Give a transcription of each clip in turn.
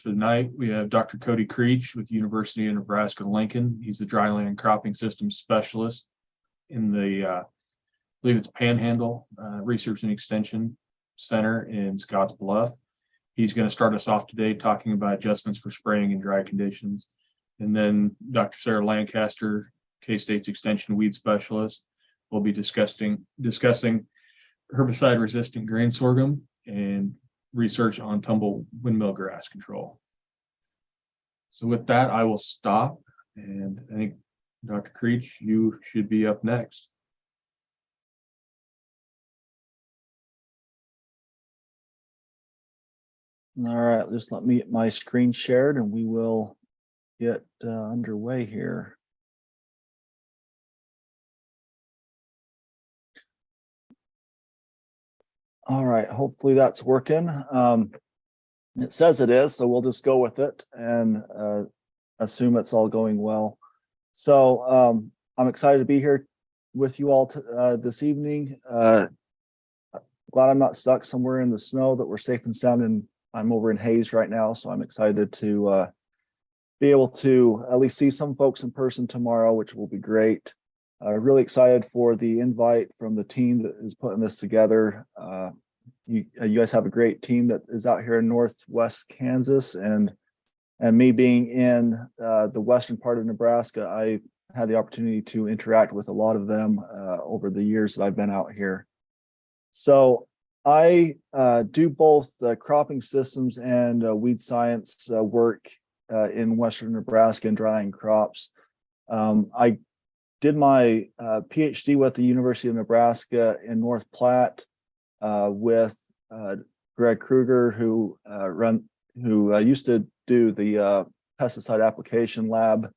For the night, we have Dr. Cody Creech with the University of Nebraska-Lincoln. He's the dryland cropping systems specialist in the, I believe it's Panhandle Research and Extension Center in Scotts Bluff. He's going to start us off today talking about adjustments for spraying in dry conditions. And then Dr. Sarah Lancaster, K-State's Extension Weed Specialist, will be discussing herbicide-resistant grain sorghum and research on tumble windmill grass control. So with that, I will stop, and I think Dr. Creech, you should be up next. All right, just let me get my screen shared and we will get underway here. All right, hopefully that's working. It says it is, so we'll just go with it and assume it's all going well. So I'm excited to be here with you all this evening. Glad I'm not stuck somewhere in the snow, that we're safe and sound, and I'm over in Hayes right now, so I'm excited to be able to at least see some folks in person tomorrow, which will be great. Really excited for the invite from the team that is putting this together. You guys have a great team that is out here in Northwest Kansas, and me being in the western part of Nebraska, I had the opportunity to interact with a lot of them over the years that I've been out here. So I do both the cropping systems and weed science work in western Nebraska and drying crops. I did my PhD with the University of Nebraska in North Platte with Greg Kruger, who used to do the pesticide application lab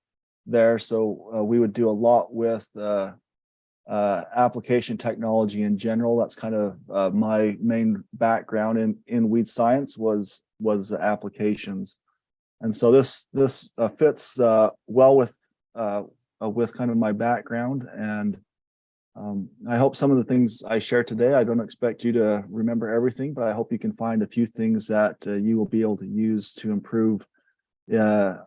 there. So we would do a lot with application technology in general. That's kind of my main background in weed science was applications, and so this fits well with kind of my background. And I hope some of the things I share today, I don't expect you to remember everything, but I hope you can find a few things that you will be able to use to improve either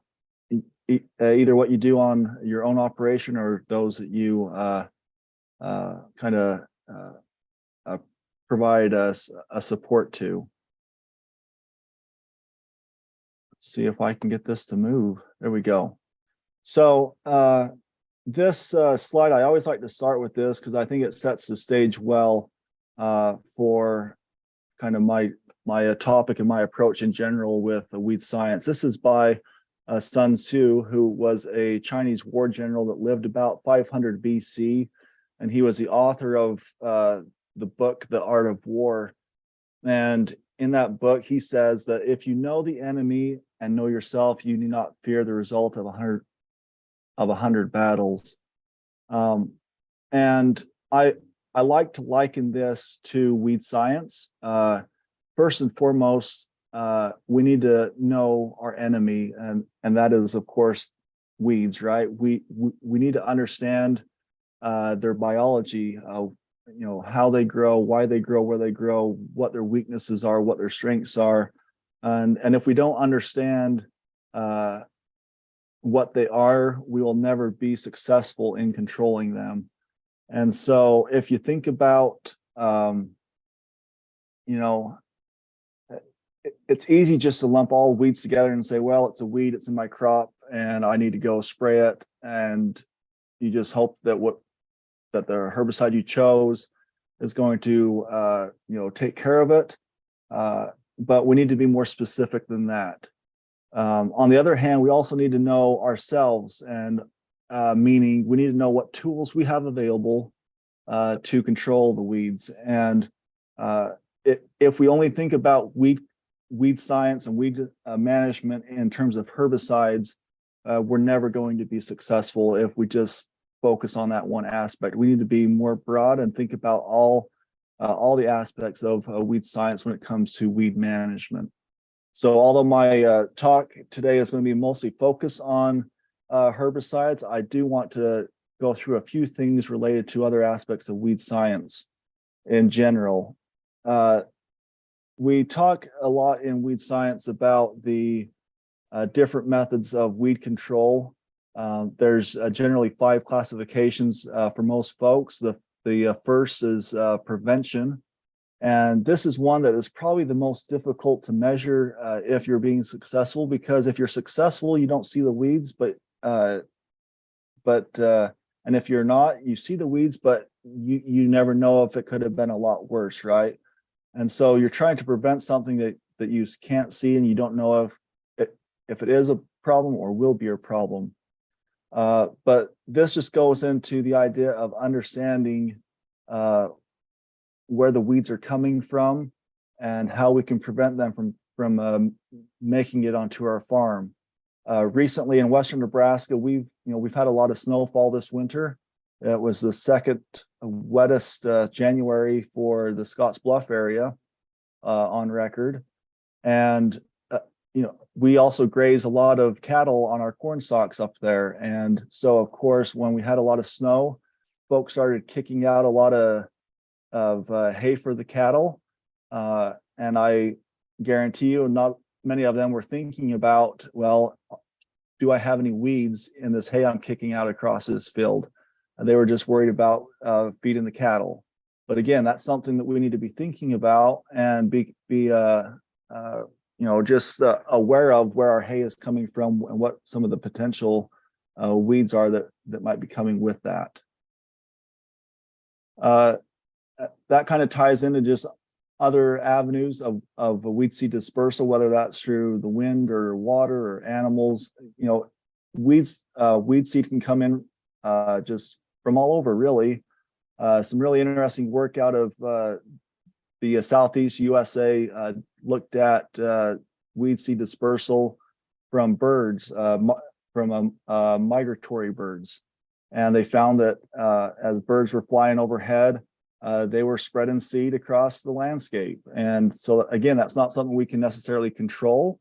what you do on your own operation or those that you kind of provide us a support to. Let's see if I can get this to move. There we go. So this slide, I always like to start with this because I think it sets the stage well for kind of my topic and my approach in general with the weed science. This is by Sun Tzu, who was a Chinese war general that lived about 500 BC, and he was the author of the book The Art of War. And in that book, he says that if you know the enemy and know yourself, you need not fear the result of 100 battles. And I like to liken this to weed science. First and foremost, we need to know our enemy, and that is, of course, weeds, right? We need to understand their biology, how they grow, why they grow, where they grow, what their weaknesses are, what their strengths are. And if we don't understand what they are, we will never be successful in controlling them. And so if you think about, it's easy just to lump all weeds together and say, well, it's a weed, it's in my crop, and I need to go spray it. And you just hope that the herbicide you chose is going to, take care of it. But we need to be more specific than that. On the other hand, we also need to know ourselves, and meaning we need to know what tools we have available to control the weeds. And if we only think about weed science and weed management in terms of herbicides, we're never going to be successful if we just focus on that one aspect. We need to be more broad and think about all the aspects of weed science when it comes to weed management. So although my talk today is going to be mostly focused on herbicides, I do want to go through a few things related to other aspects of weed science in general. We talk a lot in weed science about the different methods of weed control. There's generally 5 classifications for most folks. The first is prevention. And this is one that is probably the most difficult to measure if you're being successful, because if you're successful, you don't see the weeds, and if you're not, you see the weeds, but you never know if it could have been a lot worse, right? And so you're trying to prevent something that you can't see, and you don't know if it is a problem or will be a problem. But this just goes into the idea of understanding where the weeds are coming from and how we can prevent them from making it onto our farm. Recently in Western Nebraska, we've had a lot of snowfall this winter. It was the second wettest January for the Scotts Bluff area on record. And we also graze a lot of cattle on our corn stalks up there. And so, of course, when we had a lot of snow, folks started kicking out a lot of hay for the cattle. And I guarantee you, not many of them were thinking about, well, do I have any weeds in this hay I'm kicking out across this field? And they were just worried about feeding the cattle. But again, that's something that we need to be thinking about and be just aware of where our hay is coming from and what some of the potential weeds are that might be coming with that. That kind of ties into just other avenues of weed seed dispersal, whether that's through the wind or water or animals. Weed seed can come in just from all over, really. Some really interesting work out of the Southeast USA looked at weed seed dispersal from birds, from migratory birds. And they found that as birds were flying overhead, they were spreading seed across the landscape. And so again, that's not something we can necessarily control,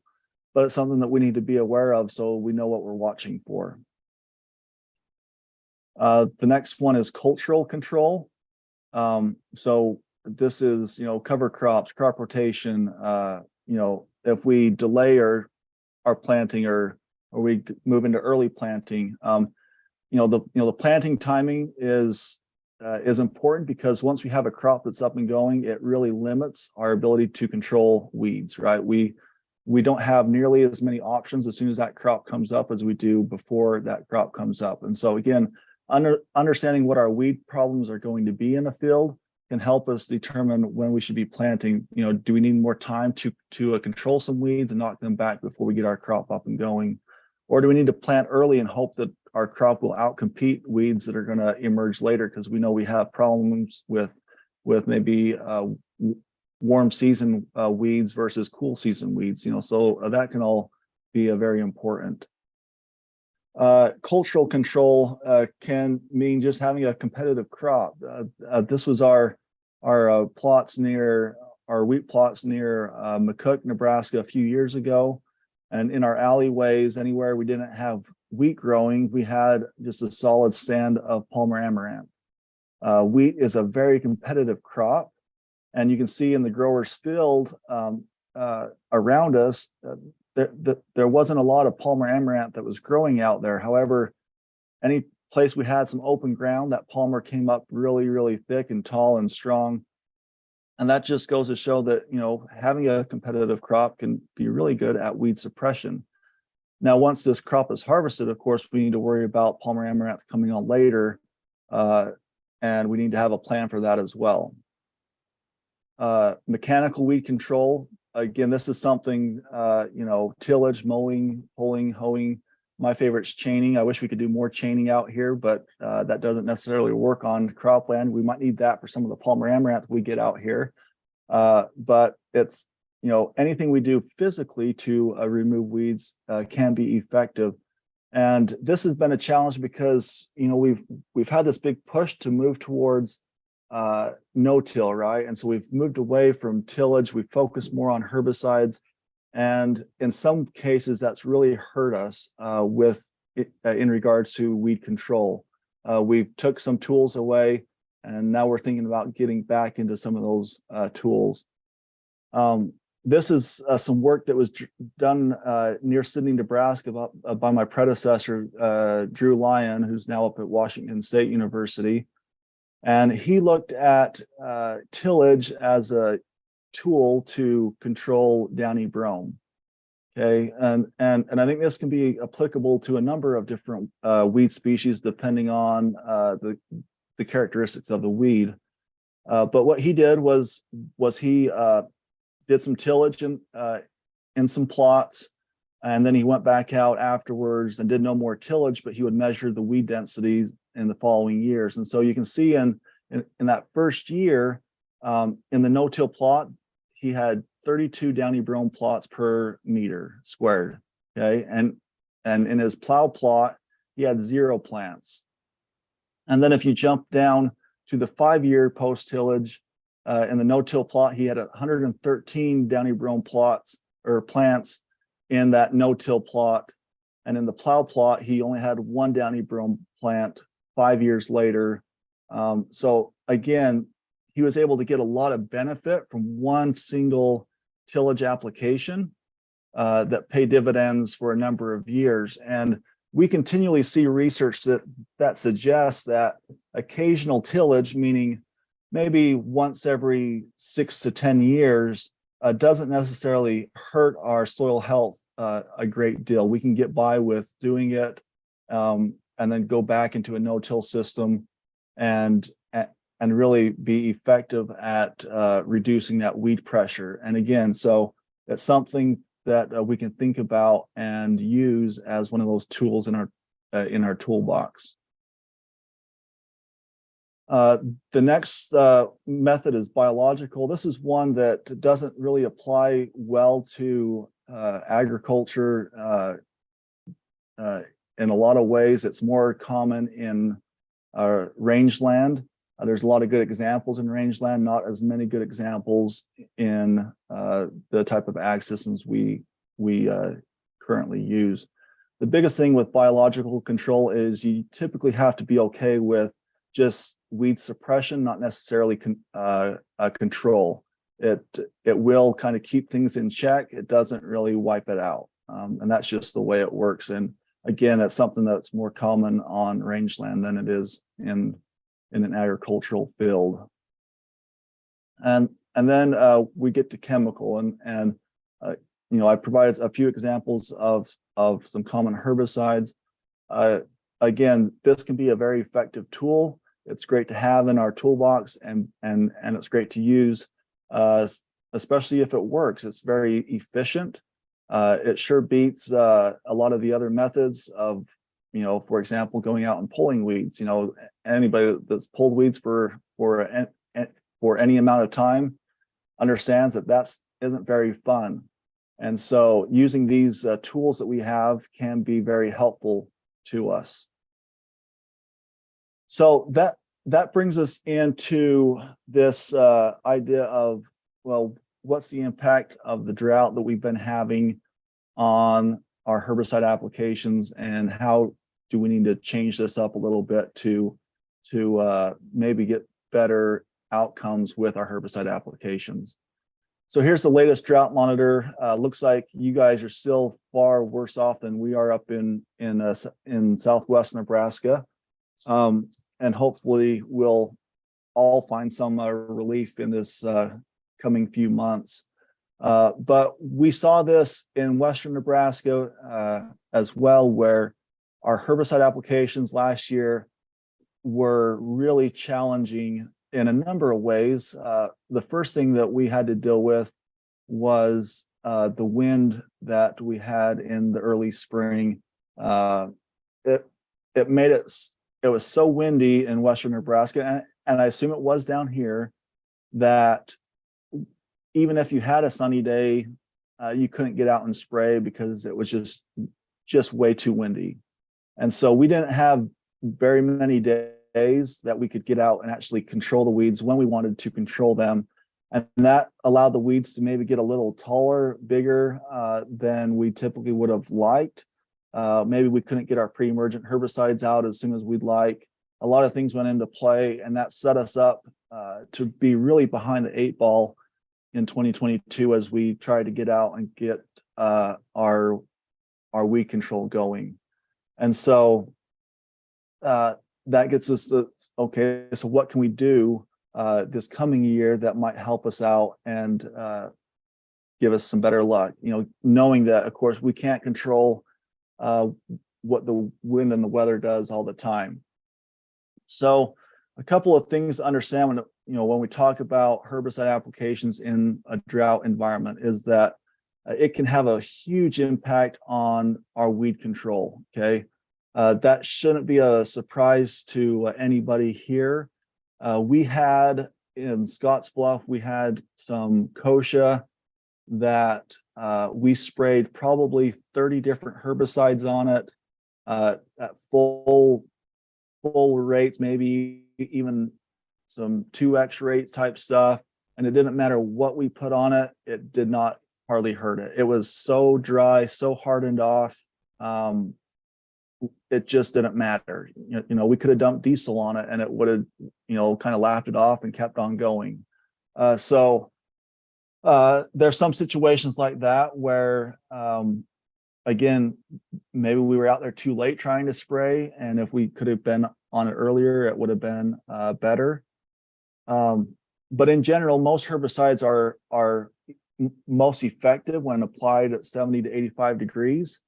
but it's something that we need to be aware of so we know what we're watching for. The next one is cultural control. So this is, cover crops, crop rotation. If we delay our planting or we move into early planting, the planting timing is important, because once we have a crop that's up and going, it really limits our ability to control weeds, right? We don't have nearly as many options as soon as that crop comes up as we do before that crop comes up. And so again, understanding what our weed problems are going to be in the field can help us determine when we should be planting. Do we need more time to control some weeds and knock them back before we get our crop up and going? Or do we need to plant early and hope that our crop will outcompete weeds that are going to emerge later, because we know we have problems with maybe warm season weeds versus cool season weeds, so that can all be very important. Cultural control can mean just having a competitive crop. This was our plots near our wheat plots near McCook, Nebraska a few years ago. And in our alleyways, anywhere we didn't have wheat growing, we had just a solid stand of Palmer amaranth. Wheat is a very competitive crop, and you can see in the growers' field around us, there wasn't a lot of Palmer amaranth that was growing out there. However, any place we had some open ground, that Palmer came up really, really thick and tall and strong. And that just goes to show that, having a competitive crop can be really good at weed suppression. Now, once this crop is harvested, of course, we need to worry about Palmer amaranth coming on later, and we need to have a plan for that as well. Mechanical weed control. Again, this is something, tillage, mowing, pulling, hoeing. My favorite is chaining. I wish we could do more chaining out here, but that doesn't necessarily work on cropland. We might need that for some of the Palmer amaranth we get out here. But it's, anything we do physically to remove weeds can be effective. And this has been a challenge because, we've had this big push to move towards no-till, right? And so we've moved away from tillage. We focus more on herbicides. And in some cases, that's really hurt us in regards to weed control. We took some tools away, and now we're thinking about getting back into some of those tools. this is some work that was done near Sydney, Nebraska by my predecessor, Drew Lyon, who's now up at Washington State University. And he looked at tillage as a tool to control downy brome. Okay, and I think this can be applicable to a number of different weed species depending on the characteristics of the weed. But what he did was he did some tillage in some plots, and then he went back out afterwards and did no more tillage, but he would measure the weed densities in the following years. And so you can see in that first year, in the no-till plot, he had 32 downy brome plots per meter squared. Okay, and in his plow plot, he had 0 plants. And then if you jump down to the 5-year post-tillage, in the no-till plot, he had 113 downy brome plots or plants in that no-till plot. And in the plow plot, he only had 1 downy brome plant 5 years later. So again, he was able to get a lot of benefit from one single tillage application that pay dividends for a number of years. And we continually see research that suggests that occasional tillage, meaning maybe once every 6 to 10 years, doesn't necessarily hurt our soil health a great deal. We can get by with doing it and then go back into a no-till system and really be effective at reducing that weed pressure. And again, so it's something that we can think about and use as one of those tools in our toolbox. The next method is biological. This is one that doesn't really apply well to agriculture in a lot of ways. It's more common in rangeland. There's a lot of good examples in rangeland, not as many good examples in the type of ag systems we currently use. The biggest thing with biological control is you typically have to be okay with just weed suppression, not necessarily control. It will kind of keep things in check. It doesn't really wipe it out. And that's just the way it works. And again, that's something that's more common on rangeland than it is in an agricultural field. And then we get to chemical, and you know, I provided a few examples of some common herbicides. Again, this can be a very effective tool. It's great to have in our toolbox, and it's great to use, especially if it works. It's very efficient. It sure beats a lot of the other methods of, you know, for example, going out and pulling weeds. You know, anybody that's pulled weeds for any amount of time understands that isn't very fun. And so using these tools that we have can be very helpful to us. So that brings us into this idea of, well, what's the impact of the drought that we've been having on our herbicide applications, and how do we need to change this up a little bit to maybe get better outcomes with our herbicide applications. So here's the latest drought monitor. Looks like you guys are still far worse off than we are up in Southwest Nebraska. And hopefully we'll all find some relief in this coming few months. But we saw this in Western Nebraska as well, where our herbicide applications last year were really challenging in a number of ways. The first thing that we had to deal with was the wind that we had in the early spring. It was so windy in Western Nebraska, and I assume it was down here, that even if you had a sunny day, you couldn't get out and spray because it was just way too windy. And so we didn't have very many days that we could get out and actually control the weeds when we wanted to control them. And that allowed the weeds to maybe get a little taller, bigger than we typically would have liked. Maybe we couldn't get our pre-emergent herbicides out as soon as we'd like. A lot of things went into play, and that set us up to be really behind the 8 ball in 2022 as we try to get out and get our weed control going. And so that gets us the, okay, so what can we do this coming year that might help us out and give us some better luck? You know, knowing that, of course, we can't control what the wind and the weather does all the time. So a couple of things to understand when, you know, when we talk about herbicide applications in a drought environment is that it can have a huge impact on our weed control. Okay. That shouldn't be a surprise to anybody here. We had in Scottsbluff, we had some kochia that we sprayed probably 30 different herbicides on it at full rates, maybe even some 2x rates type stuff. And it didn't matter what we put on it, it did not hardly hurt it. It was so dry, so hardened off. It just didn't matter. You know, we could have dumped diesel on it and it would have, you know, kind of laughed it off and kept on going. So there's some situations like that where, again, maybe we were out there too late trying to spray, and if we could have been on it earlier, it would have been better. But in general, most herbicides are most effective when applied at 70 to 85 degrees.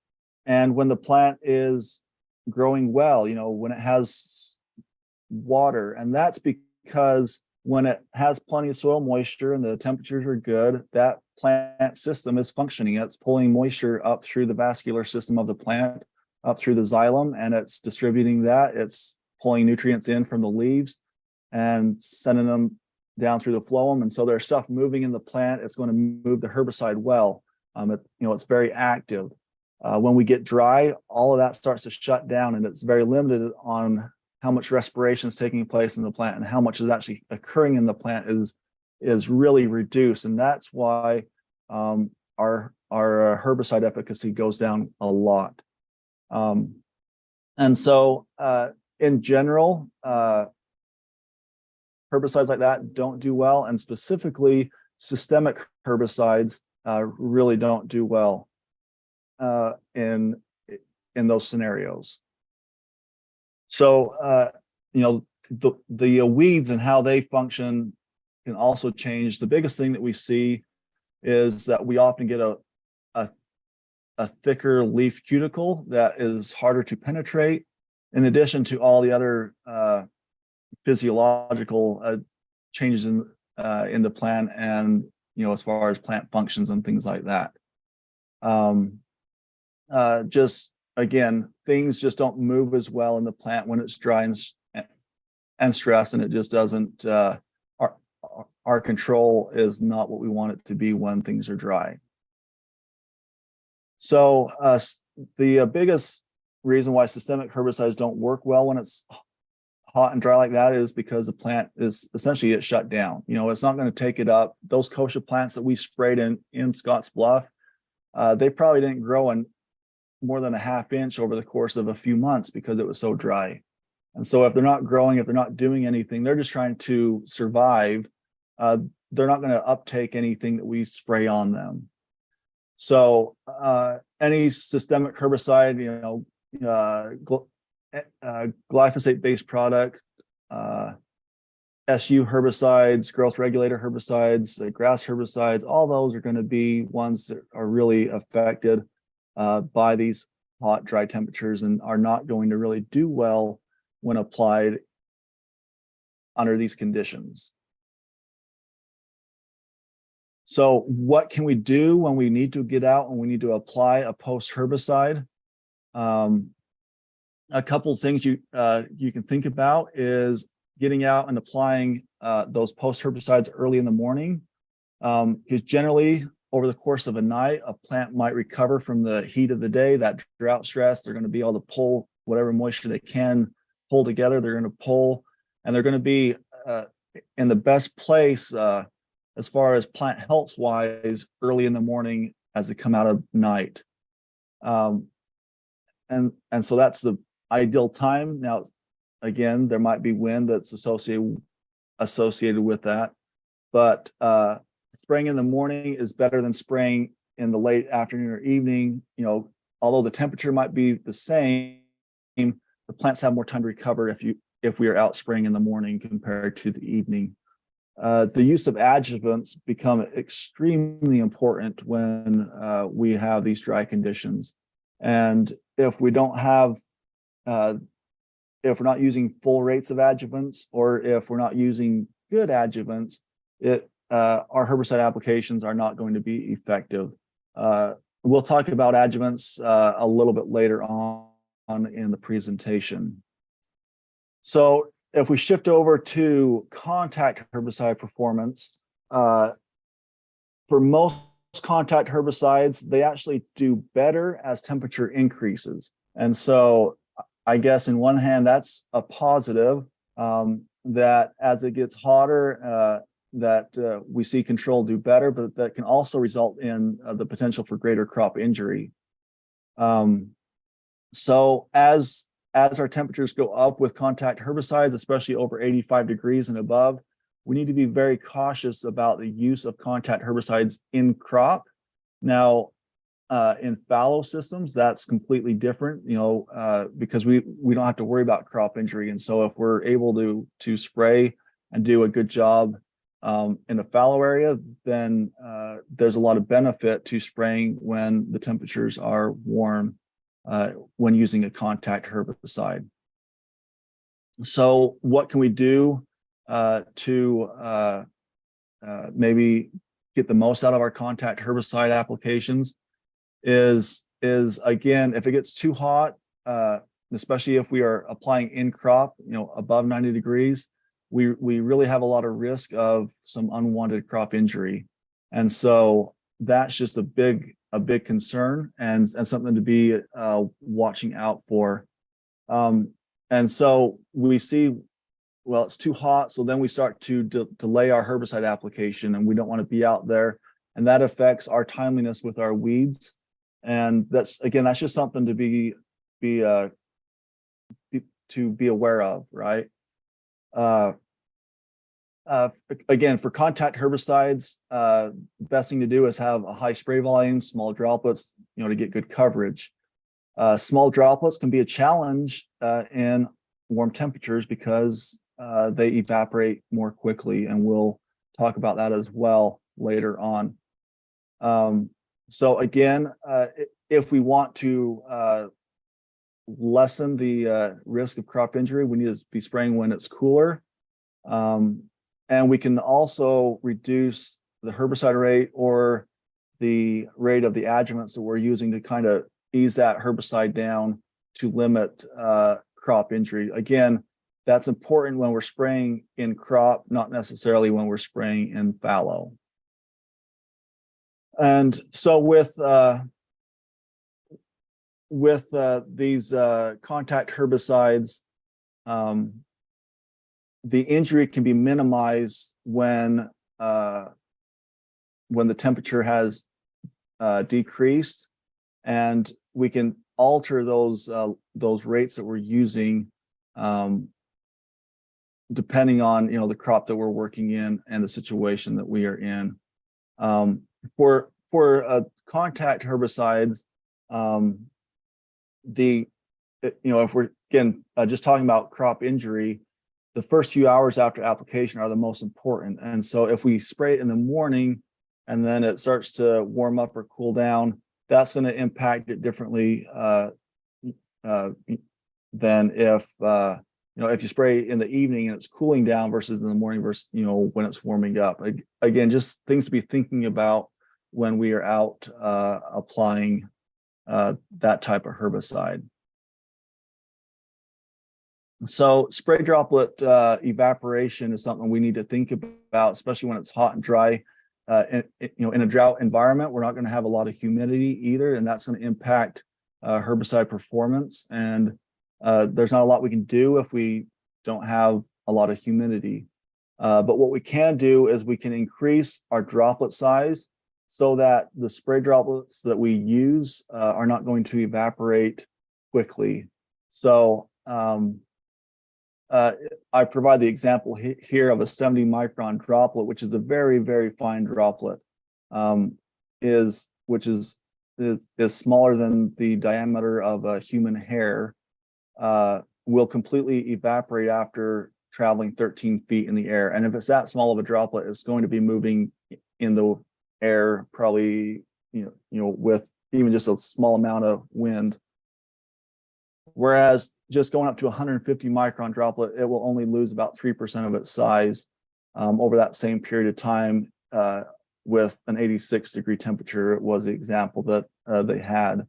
And when the plant is growing well, you know, when it has water, and that's because when it has plenty of soil moisture and the temperatures are good, that plant system is functioning. It's pulling moisture up through the vascular system of the plant, up through the xylem, and it's distributing that. It's pulling nutrients in from the leaves and sending them down through the phloem. And so there's stuff moving in the plant. It's going to move the herbicide well. You know, it's very active. When we get dry, all of that starts to shut down, and it's very limited on how much respiration is taking place in the plant and how much is actually occurring in the plant is really reduced. And that's why our herbicide efficacy goes down a lot. And so in general, herbicides like that don't do well, and specifically systemic herbicides really don't do well in those scenarios. So you know, the weeds and how they function can also change. The biggest thing that we see is that we often get a thicker leaf cuticle that is harder to penetrate, in addition to all the other physiological changes in the plant, and you know, as far as plant functions and things like that. Just again, things just don't move as well in the plant when it's dry and stressed, and it just doesn't. Our control is not what we want it to be when things are dry. So the biggest reason why systemic herbicides don't work well when it's hot and dry like that is because the plant is essentially it's shut down. You know, it's not going to take it up. Those kochia plants that we sprayed in Scottsbluff, they probably didn't grow in more than a half inch over the course of a few months because it was so dry. And so if they're not growing, if they're not doing anything, they're just trying to survive. They're not going to uptake anything that we spray on them. So any systemic herbicide, you know, glyphosate-based product, SU herbicides, growth regulator herbicides, grass herbicides, all those are going to be ones that are really affected by these hot, dry temperatures and are not going to really do well when applied under these conditions. So what can we do when we need to get out and we need to apply a post herbicide? A couple of things you can think about is getting out and applying those post herbicides early in the morning, because generally over the course of a night, a plant might recover from the heat of the day, that drought stress. They're going to be able to pull whatever moisture they can pull together. They're going to pull, and they're going to be in the best place as far as plant health wise early in the morning as they come out of night. And so that's the ideal time. Now, again, there might be wind that's associated with that, but spraying in the morning is better than spraying in the late afternoon or evening. Although the temperature might be the same, the plants have more time to recover if we are out spraying in the morning compared to the evening. The use of adjuvants become extremely important when we have these dry conditions. And if we don't have, if we're not using full rates of adjuvants, or if we're not using good adjuvants, our herbicide applications are not going to be effective. We'll talk about adjuvants a little bit later on in the presentation. So if we shift over to contact herbicide performance, for most contact herbicides, they actually do better as temperature increases. And so I guess in one hand, that's a positive, that as it gets hotter, that we see control do better, but that can also result in the potential for greater crop injury. So as our temperatures go up with contact herbicides, especially over 85 degrees and above, we need to be very cautious about the use of contact herbicides in crop. Now, in fallow systems, that's completely different, because we don't have to worry about crop injury. And so if we're able to spray and do a good job in a fallow area, then there's a lot of benefit to spraying when the temperatures are warm when using a contact herbicide. So what can we do to maybe get the most out of our contact herbicide applications is again, if it gets too hot, especially if we are applying in crop, above 90 degrees, we really have a lot of risk of some unwanted crop injury. And so that's just a big concern and something to be watching out for. And so we see, well, it's too hot, so then we start to delay our herbicide application, and we don't want to be out there, and that affects our timeliness with our weeds. And that's just something to be aware of, right? Again, for contact herbicides, best thing to do is have a high spray volume, small droplets, to get good coverage. Small droplets can be a challenge in warm temperatures because they evaporate more quickly, and we'll talk about that as well later on. So again, if we want to lessen the risk of crop injury, we need to be spraying when it's cooler. And we can also reduce the herbicide rate or the rate of the adjuvants that we're using to kind of ease that herbicide down to limit crop injury. Again, that's important when we're spraying in crop, not necessarily when we're spraying in fallow. And so with these contact herbicides, the injury can be minimized when the temperature has decreased, and we can alter those rates that we're using depending on the crop that we're working in and the situation that we are in. For contact herbicides, if we're again just talking about crop injury, the first few hours after application are the most important. And so if we spray it in the morning and then it starts to warm up or cool down, that's going to impact it differently than if you spray in the evening and it's cooling down versus in the morning versus when it's warming up. Again, just things to be thinking about when we are out applying that type of herbicide. So spray droplet evaporation is something we need to think about, especially when it's hot and dry. In a drought environment, we're not going to have a lot of humidity either, and that's going to impact herbicide performance. And there's not a lot we can do if we don't have a lot of humidity. But what we can do is we can increase our droplet size so that the spray droplets that we use are not going to evaporate quickly. So I provide the example here of a 70 micron droplet, which is a very, very fine droplet, which is smaller than the diameter of a human hair, will completely evaporate after traveling 13 feet in the air. And if it's that small of a droplet, it's going to be moving in the air, probably, with even just a small amount of wind. Whereas just going up to 150 micron droplet, it will only lose about 3% of its size over that same period of time, with an 86-degree temperature was the example that they had.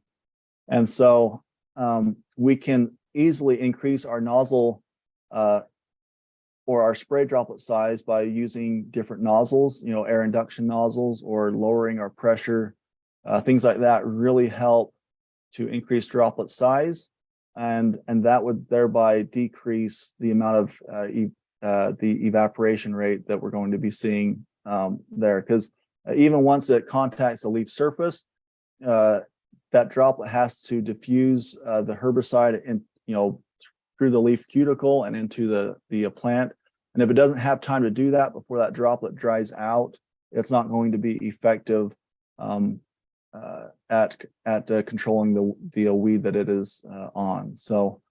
And so we can easily increase our nozzle or our spray droplet size by using different nozzles, air induction nozzles, or lowering our pressure. Things like that really help to increase droplet size, and that would thereby decrease the amount of the evaporation rate that we're going to be seeing there. Because even once it contacts the leaf surface, that droplet has to diffuse the herbicide in, through the leaf cuticle and into the plant. And if it doesn't have time to do that before that droplet dries out, it's not going to be effective at controlling the weed that it is on. So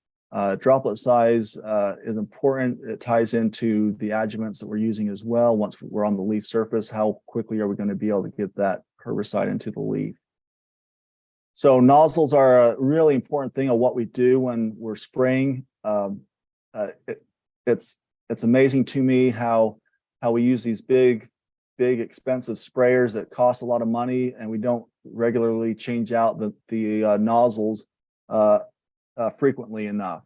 droplet size is important. It ties into the adjuvants that we're using as well. Once we're on the leaf surface, how quickly are we going to be able to get that herbicide into the leaf? So nozzles are a really important thing of what we do when we're spraying. It's amazing to me how we use these big expensive sprayers that cost a lot of money, and we don't regularly change out the nozzles frequently enough.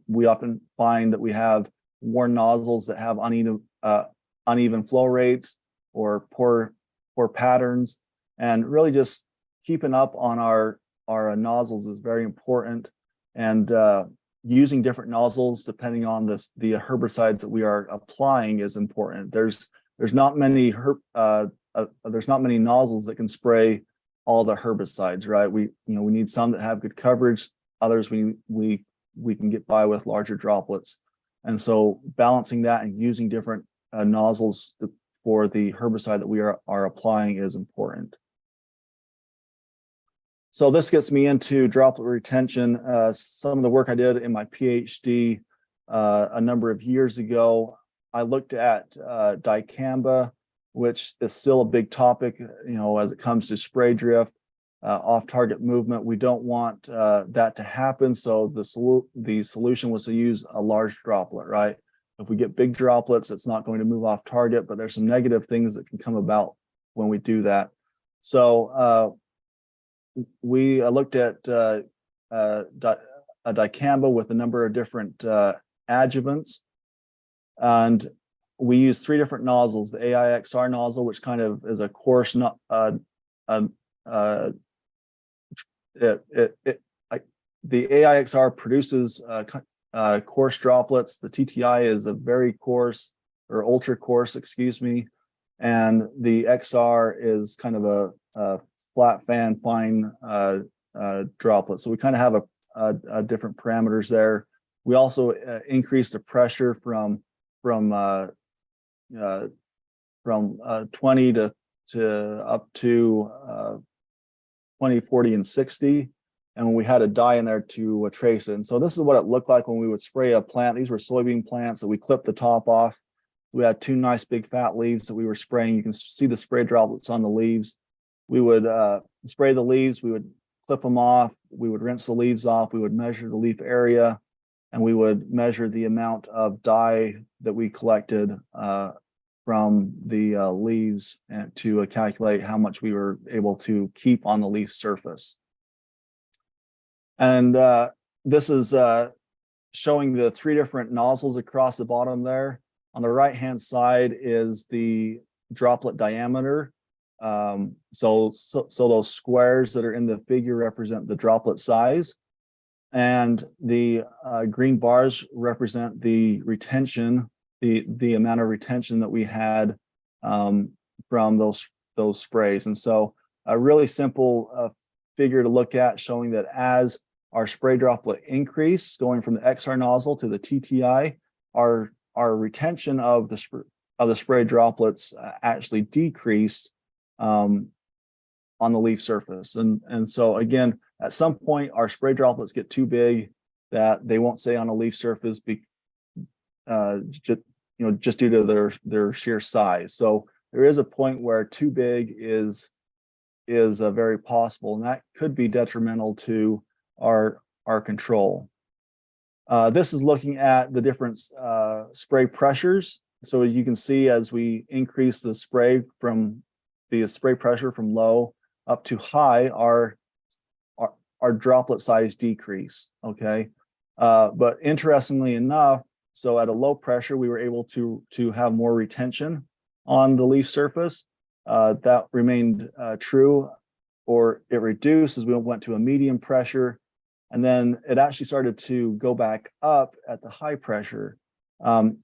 We often find that we have worn nozzles that have uneven flow rates or poor patterns, and really just keeping up on our nozzles is very important. And using different nozzles depending on the herbicides that we are applying is important. There's not many nozzles that can spray all the herbicides, right? We need some that have good coverage. Others we can get by with larger droplets. And so balancing that and using different nozzles for the herbicide that we are applying is important. So this gets me into droplet retention. Some of the work I did in my PhD a number of years ago, I looked at dicamba, which is still a big topic, as it comes to spray drift, off-target movement. We don't want that to happen. So the solution was to use a large droplet, right? If we get big droplets, it's not going to move off target, but there's some negative things that can come about when we do that. So we looked at dicamba with a number of different adjuvants, and we used 3 different nozzles. The AIXR nozzle, which kind of is a coarse, the AIXR produces coarse droplets. The TTI is a very coarse, or ultra coarse, excuse me, and the XR is kind of a flat fan fine droplet. So we kind of have a different parameters there. We also increase the pressure from 20 to up to 20, 40, and 60. And when we had a dye in there to trace it. And so this is what it looked like when we would spray a plant. These were soybean plants that we clipped the top off. We had 2 nice big fat leaves that we were spraying. You can see the spray droplets on the leaves. We would spray the leaves, we would clip them off, we would rinse the leaves off, we would measure the leaf area, and we would measure the amount of dye that we collected from the leaves, and to calculate how much we were able to keep on the leaf surface. And this is showing the 3 different nozzles across the bottom there. On the right-hand side is the droplet diameter. So those squares that are in the figure represent the droplet size, and the green bars represent the retention, the amount of retention that we had from those sprays. And so a really simple figure to look at, showing that as our spray droplet increase, going from the XR nozzle to the TTI, our retention of the spray droplets actually decreased on the leaf surface. And so again, at some point, our spray droplets get too big that they won't stay on a leaf surface just due to their sheer size. So there is a point where too big is very possible, and that could be detrimental to our control. This is looking at the different spray pressures. So as you can see, as we increase the spray pressure from low up to high, our droplet size decrease. Okay, but interestingly enough, so at a low pressure, we were able to have more retention on the leaf surface. That remained true, or it reduced as we went to a medium pressure, and then it actually started to go back up at the high pressure.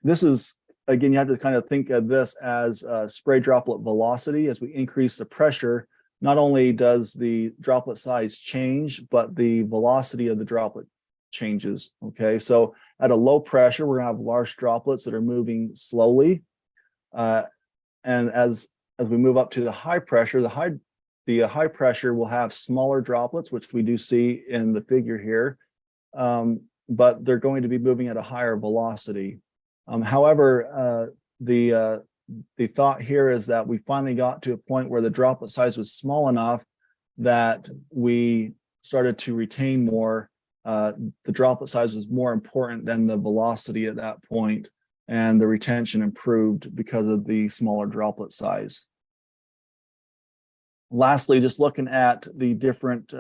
This is, again, you have to kind of think of this as spray droplet velocity. As we increase the pressure, not only does the droplet size change, but the velocity of the droplet changes. Okay, so at a low pressure, we're gonna have large droplets that are moving slowly. And as we move up to the high pressure, the high pressure will have smaller droplets, which we do see in the figure here, but they're going to be moving at a higher velocity. However, the thought here is that we finally got to a point where the droplet size was small enough that we started to retain more. The droplet size was more important than the velocity at that point, and the retention improved because of the smaller droplet size. Lastly, just looking at the different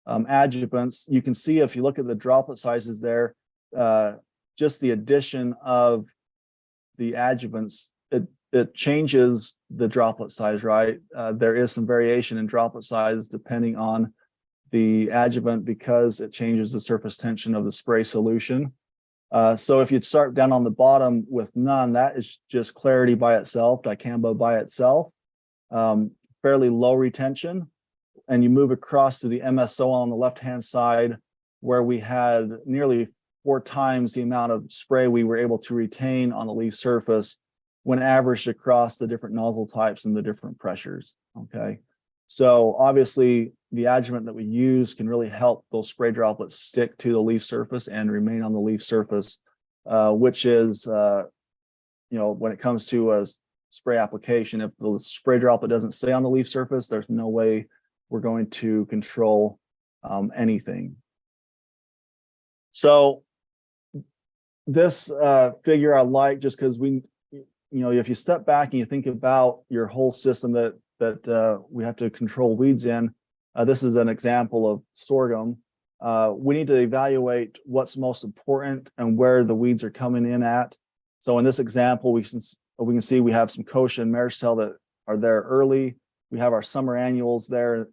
adjuvants, you can see if you look at the droplet sizes there, just the addition of the adjuvants, it changes the droplet size, right? There is some variation in droplet size depending on the adjuvant because it changes the surface tension of the spray solution. So if you'd start down on the bottom with none, that is just Clarity by itself, dicamba by itself, fairly low retention. And you move across to the MSO on the left-hand side, where we had nearly 4 times the amount of spray we were able to retain on the leaf surface when averaged across the different nozzle types and the different pressures. Okay, so obviously the adjuvant that we use can really help those spray droplets stick to the leaf surface and remain on the leaf surface, which is, when it comes to a spray application, if the spray droplet doesn't stay on the leaf surface, there's no way we're going to control anything. So this figure I like just because if you step back and you think about your whole system that we have to control weeds in, this is an example of sorghum. We need to evaluate what's most important and where the weeds are coming in at. So in this example, we can see we have some kochia and mareshtail that are there early. We have our summer annuals there,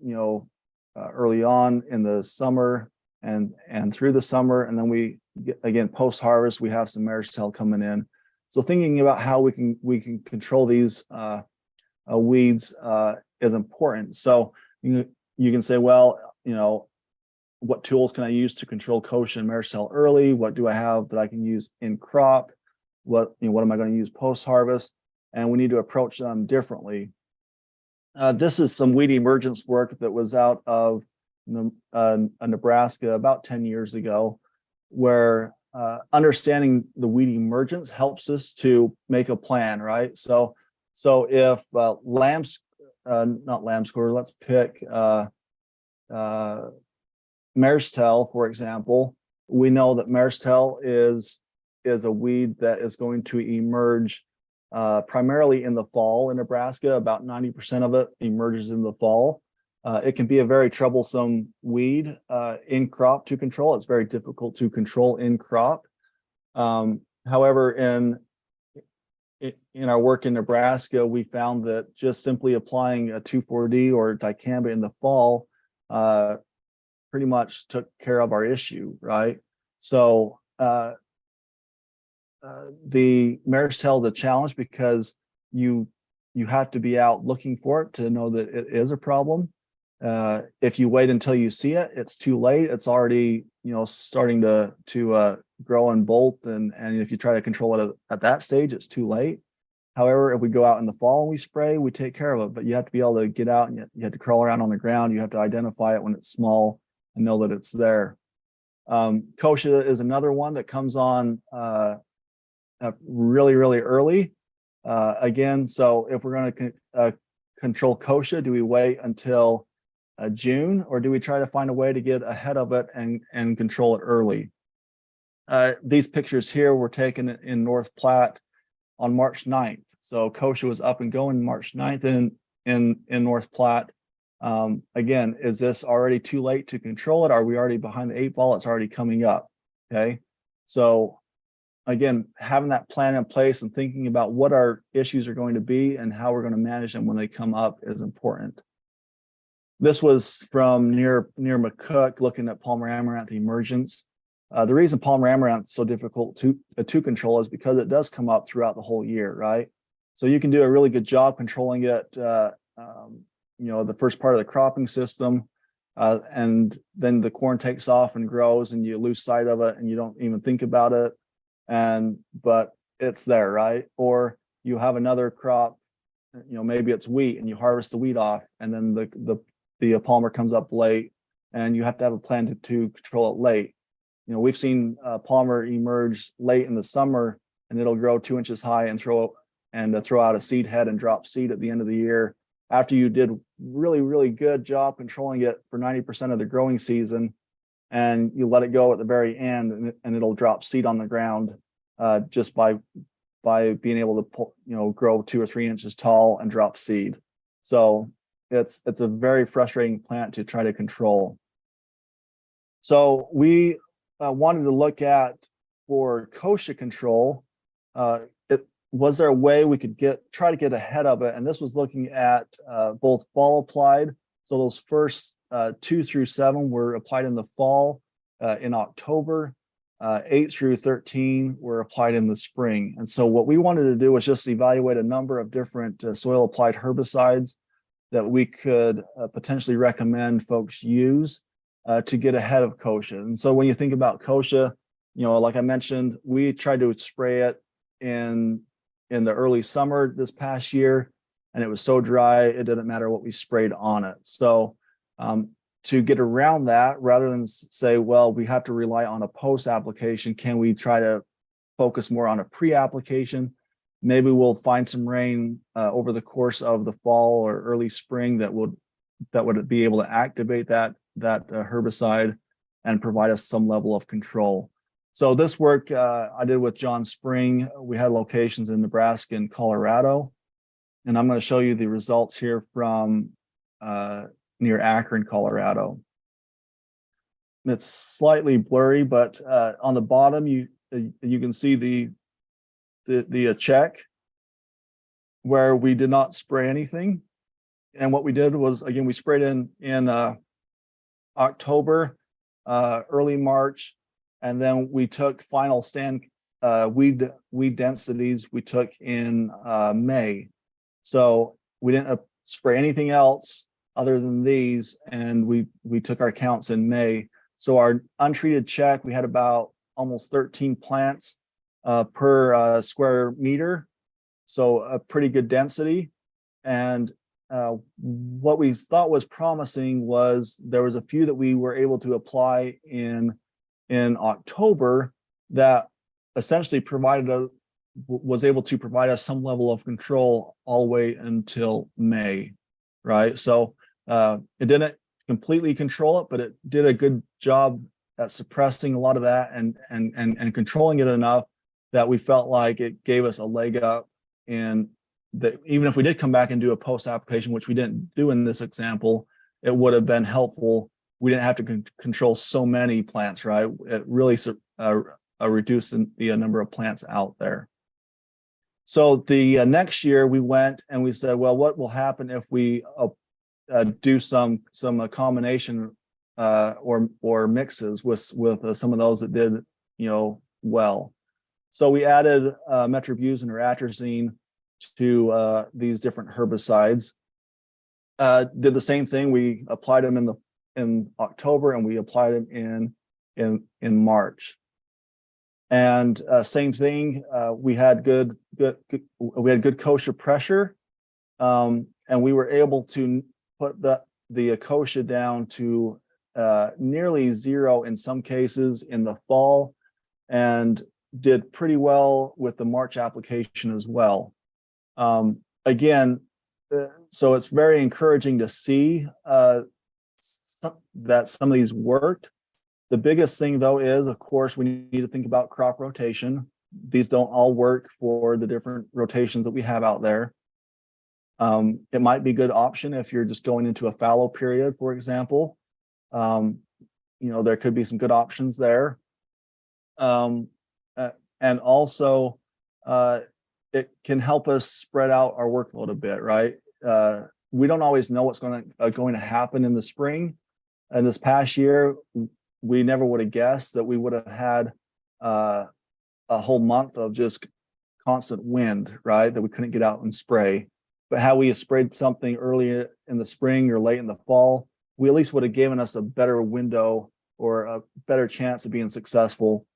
early on in the summer and through the summer, and then we again post harvest we have some mareshtail coming in. So thinking about how we can control these weeds is important. So you can say, well, what tools can I use to control kochia and mareshtail early? What do I have that I can use in crop? What am I going to use post harvest? And we need to approach them differently. This is some weed emergence work that was out of Nebraska about 10 years ago, where understanding the weed emergence helps us to make a plan, right? So if not lambscor, let's pick mareshtail, for example. We know that mareshtail is a weed that is going to emerge primarily in the fall in Nebraska. About 90% of it emerges in the fall. It can be a very troublesome weed in crop to control. It's very difficult to control in crop. However, in our work in Nebraska, we found that just simply applying a 2,4-D or dicamba in the fall pretty much took care of our issue, right? So the mareshtail is a challenge because you have to be out looking for it to know that it is a problem. If you wait until you see it, it's too late. It's already starting to grow and bolt, and if you try to control it at that stage, it's too late. However, if we go out in the fall and we spray, we take care of it, but you have to be able to get out and you have to crawl around on the ground. You have to identify it when it's small and know that it's there. Kochia is another one that comes on really, really early. Again, so if we're going to control kochia, do we wait until June, or do we try to find a way to get ahead of it and control it early? These pictures here were taken in North Platte on March 9th. So kochia was up and going March 9th in North Platte. Again, is this already too late to control it? Are we already behind the 8 ball? It's already coming up. Okay. So again, having that plan in place and thinking about what our issues are going to be and how we're going to manage them when they come up is important. This was from near McCook, looking at Palmer amaranth emergence. The reason Palmer amaranth is so difficult to control is because it does come up throughout the whole year, right? So you can do a really good job controlling it, the first part of the cropping system, and then the corn takes off and grows and you lose sight of it and you don't even think about it. But it's there, right? Or you have another crop, maybe it's wheat, and you harvest the wheat off, and then the palmer comes up late, and you have to have a plan to control it late. We've seen palmer emerge late in the summer, and it'll grow 2 inches high and throw out a seed head and drop seed at the end of the year, after you did really, really good job controlling it for 90% of the growing season, and you let it go at the very end, and it'll drop seed on the ground just by being able to grow 2 or 3 inches tall and drop seed. So it's a very frustrating plant to try to control. So we wanted to look at, for kochia control, was there a way we could try to get ahead of it? And this was looking at both fall applied. So those first 2 through 7 were applied in the fall in October. 8 through 13 were applied in the spring. And so what we wanted to do was just evaluate a number of different soil applied herbicides that we could potentially recommend folks use to get ahead of kochia. And so when you think about kochia, like I mentioned, we tried to spray it in the early summer this past year, and it was so dry, it didn't matter what we sprayed on it. So to get around that, rather than say, well, we have to rely on a post application, can we try to focus more on a pre-application? Maybe we'll find some rain over the course of the fall or early spring that would be able to activate that herbicide and provide us some level of control. So this work I did with John Spring. We had locations in Nebraska and Colorado, and I'm going to show you the results here from near Akron, Colorado. It's slightly blurry, but on the bottom you can see the check where we did not spray anything. And what we did was, again, we sprayed in October, early March, and then we took final stand weed densities we took in May. So we didn't spray anything else other than these, and we took our counts in May. So our untreated check, we had about almost 13 plants per square meter, so a pretty good density. And what we thought was promising was there was a few that we were able to apply in October that essentially was able to provide us some level of control all the way until May, right? So it didn't completely control it, but it did a good job at suppressing a lot of that and controlling it enough that we felt like it gave us a leg up. And that even if we did come back and do a post application, which we didn't do in this example, it would have been helpful. We didn't have to control so many plants, right? It really reduced the number of plants out there. So the next year we went and we said, well, what will happen if we do some combination or mixes with some of those that did well. So we added metribuzin or atrazine to these different herbicides. Did the same thing. We applied them in October, and we applied them in March. And same thing, we had good kosher pressure. And we were able to put the kochia down to nearly zero in some cases in the fall, and did pretty well with the March application as well. Again, so it's very encouraging to see that some of these worked. The biggest thing though is, of course, we need to think about crop rotation. These don't all work for the different rotations that we have out there. It might be a good option if you're just going into a fallow period, for example. There could be some good options there. And also, it can help us spread out our workload a bit, right? We don't always know what's going to happen in the spring. And this past year, we never would have guessed that we would have had a whole month of just constant wind, right? That we couldn't get out and spray. But had we sprayed something early in the spring or late in the fall, we at least would have given us a better window or a better chance of being successful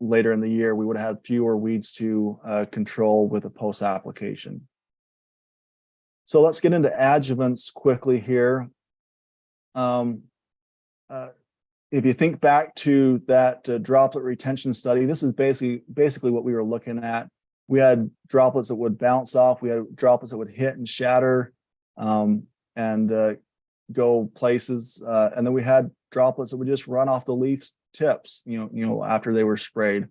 later in the year. We would have had fewer weeds to control with a post application. So let's get into adjuvants quickly here. If you think back to that droplet retention study, this is basically what we were looking at. We had droplets that would bounce off. We had droplets that would hit and shatter and go places. And then we had droplets that would just run off the leaf tips, after they were sprayed.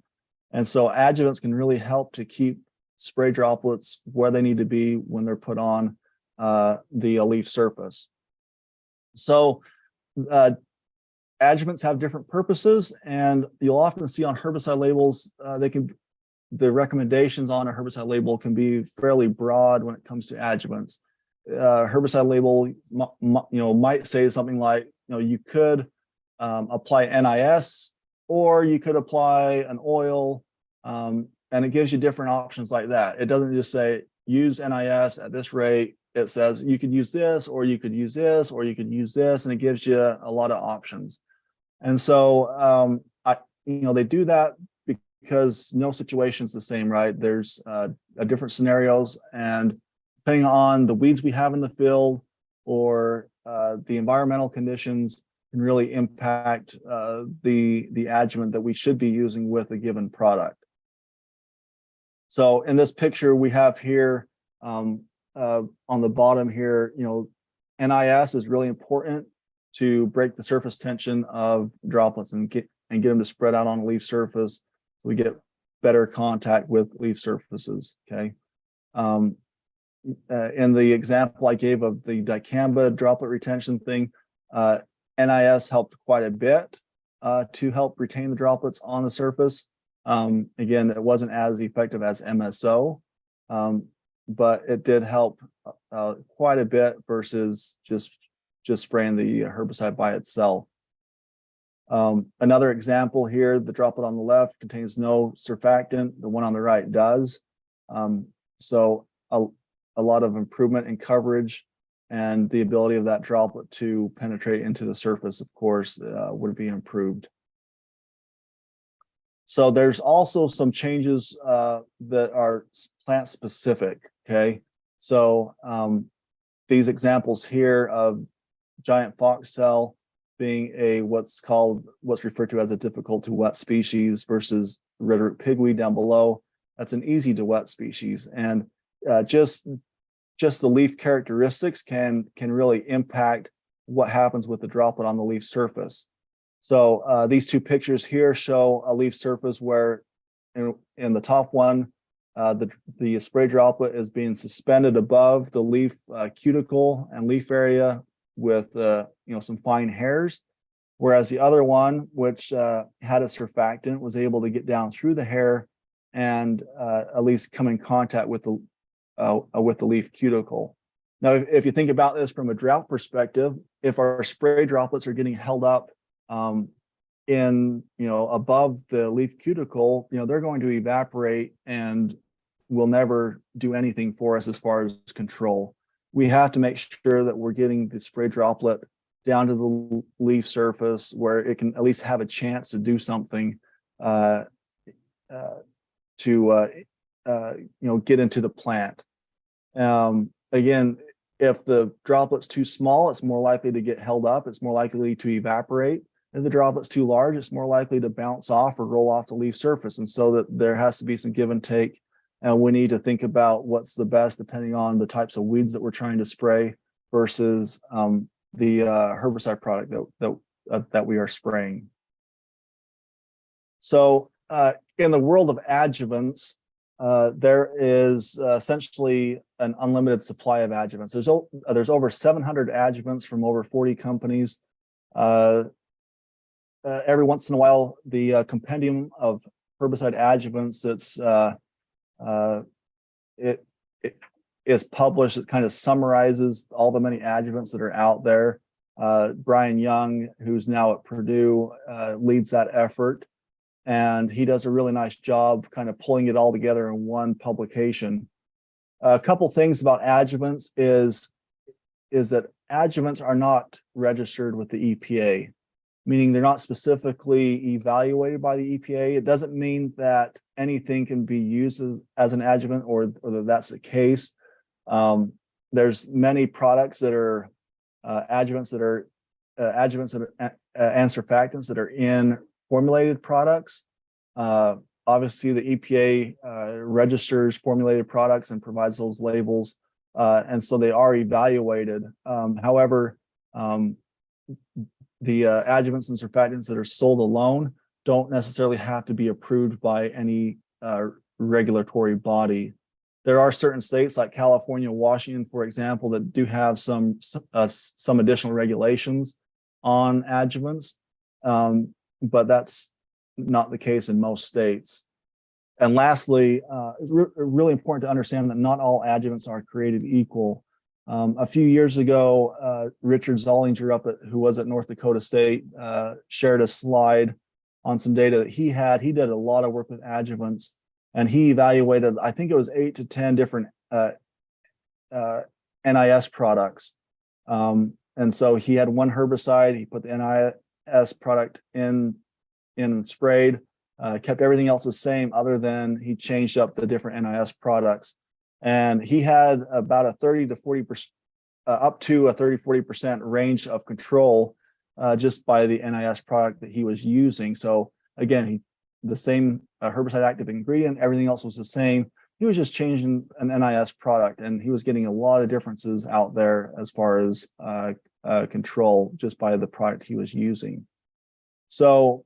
And so adjuvants can really help to keep spray droplets where they need to be when they're put on the leaf surface. So adjuvants have different purposes, and you'll often see on herbicide labels, the recommendations on a herbicide label can be fairly broad when it comes to adjuvants. Herbicide label, might say something like, you could apply NIS, or you could apply an oil, and it gives you different options like that. It doesn't just say use NIS at this rate. It says you could use this, or you could use this, or you could use this, and it gives you a lot of options. And so, they do that because no situation's the same, right? There's different scenarios, and depending on the weeds we have in the field or the environmental conditions can really impact the adjuvant that we should be using with a given product. So in this picture we have here on the bottom here, NIS is really important to break the surface tension of droplets and get them to spread out on a leaf surface. So we get better contact with leaf surfaces. Okay. In the example I gave of the dicamba droplet retention thing, NIS helped quite a bit to help retain the droplets on the surface. Again, it wasn't as effective as MSO, but it did help quite a bit versus just spraying the herbicide by itself. Another example here, the droplet on the left contains no surfactant. The one on the right does. So a lot of improvement in coverage, and the ability of that droplet to penetrate into the surface, of course, would be improved. So there's also some changes that are plant specific. Okay. So these examples here of giant foxtail being what's referred to as a difficult to wet species versus red root pigweed down below, that's an easy to wet species. And just the leaf characteristics can really impact what happens with the droplet on the leaf surface. So these two pictures here show a leaf surface where in the top one, the spray droplet is being suspended above the leaf cuticle and leaf area with some fine hairs, whereas the other one, which had a surfactant, was able to get down through the hair and at least come in contact with the leaf cuticle. Now, if you think about this from a drought perspective, if our spray droplets are getting held up above the leaf cuticle, they're going to evaporate and will never do anything for us as far as control. We have to make sure that we're getting the spray droplet down to the leaf surface where it can at least have a chance to do something uh, uh, get into the plant. Again, if the droplet's too small, it's more likely to get held up. It's more likely to evaporate. If the droplet's too large, it's more likely to bounce off or roll off the leaf surface. And so that there has to be some give and take. And we need to think about what's the best depending on the types of weeds that we're trying to spray versus the herbicide product that we are spraying. So in the world of adjuvants, there is essentially an unlimited supply of adjuvants. There's over 700 adjuvants from over 40 companies. Every once in a while, the compendium of herbicide adjuvants it is published. It kind of summarizes all the many adjuvants that are out there. Brian Young, who's now at Purdue, leads that effort. And he does a really nice job kind of pulling it all together in one publication. A couple things about adjuvants is that adjuvants are not registered with the EPA, meaning they're not specifically evaluated by the EPA. It doesn't mean that anything can be used as an adjuvant or that that's the case. There's many products that are adjuvants that are and surfactants that are in formulated products. Obviously, the EPA registers formulated products and provides those labels, and so they are evaluated. However, the adjuvants and surfactants that are sold alone don't necessarily have to be approved by any regulatory body. There are certain states like California, Washington, for example, that do have some additional regulations on adjuvants. But that's not the case in most states. And lastly, it's really important to understand that not all adjuvants are created equal. A few years ago, Richard Zollinger who was at North Dakota State, shared a slide on some data that he had. He did a lot of work with adjuvants, and he evaluated, I think it was 8 to 10 different NIS products. And so he had one herbicide, he put the NIS product in and sprayed, kept everything else the same other than he changed up the different NIS products. And he had about a 30 to 40%, up to a 30-40% range of control just by the NIS product that he was using. So again, the same herbicide active ingredient, everything else was the same. He was just changing an NIS product, and he was getting a lot of differences out there as far as control just by the product he was using. So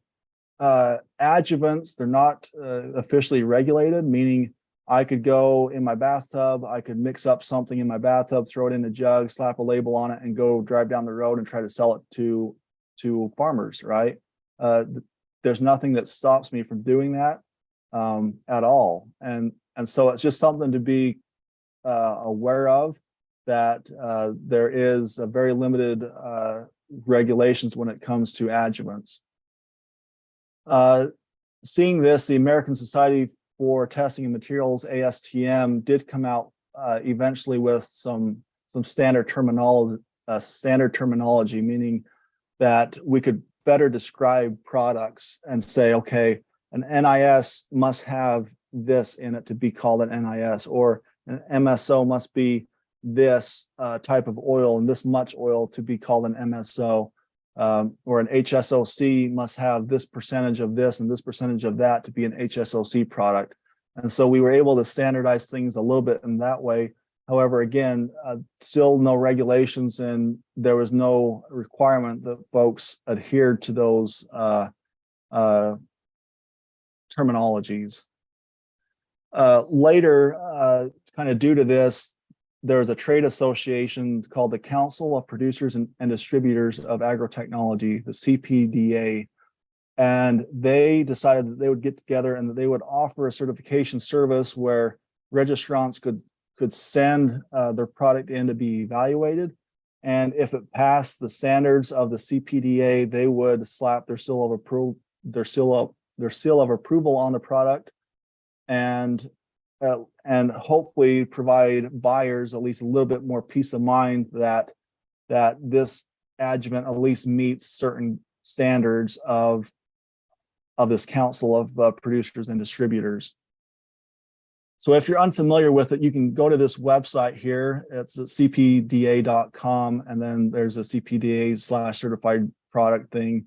adjuvants, they're not officially regulated, meaning I could go in my bathtub, I could mix up something in my bathtub, throw it in a jug, slap a label on it, and go drive down the road and try to sell it to farmers, right? There's nothing that stops me from doing that at all. And so it's just something to be aware of, that there is a very limited regulations when it comes to adjuvants. Seeing this, the American Society for Testing and Materials, ASTM, did come out eventually with some standard terminology, meaning that we could better describe products and say, okay, an NIS must have this in it to be called an NIS, or an MSO must be this type of oil and this much oil to be called an MSO, or an HSOC must have this percentage of this and this percentage of that to be an HSOC product. And so we were able to standardize things a little bit in that way. However, again, still no regulations, and there was no requirement that folks adhered to those terminologies. Later, kind of due to this, there was a trade association called the Council of Producers and Distributors of Agrotechnology, the CPDA, and they decided that they would get together and that they would offer a certification service where registrants could send their product in to be evaluated, and if it passed the standards of the CPDA, they would slap their seal of approval on the product, and hopefully provide buyers at least a little bit more peace of mind that this adjuvant at least meets certain standards of this council of producers and distributors. So if you're unfamiliar with it, you can go to this website here. It's at cpda.com, and then there's a CPDA/certified product thing.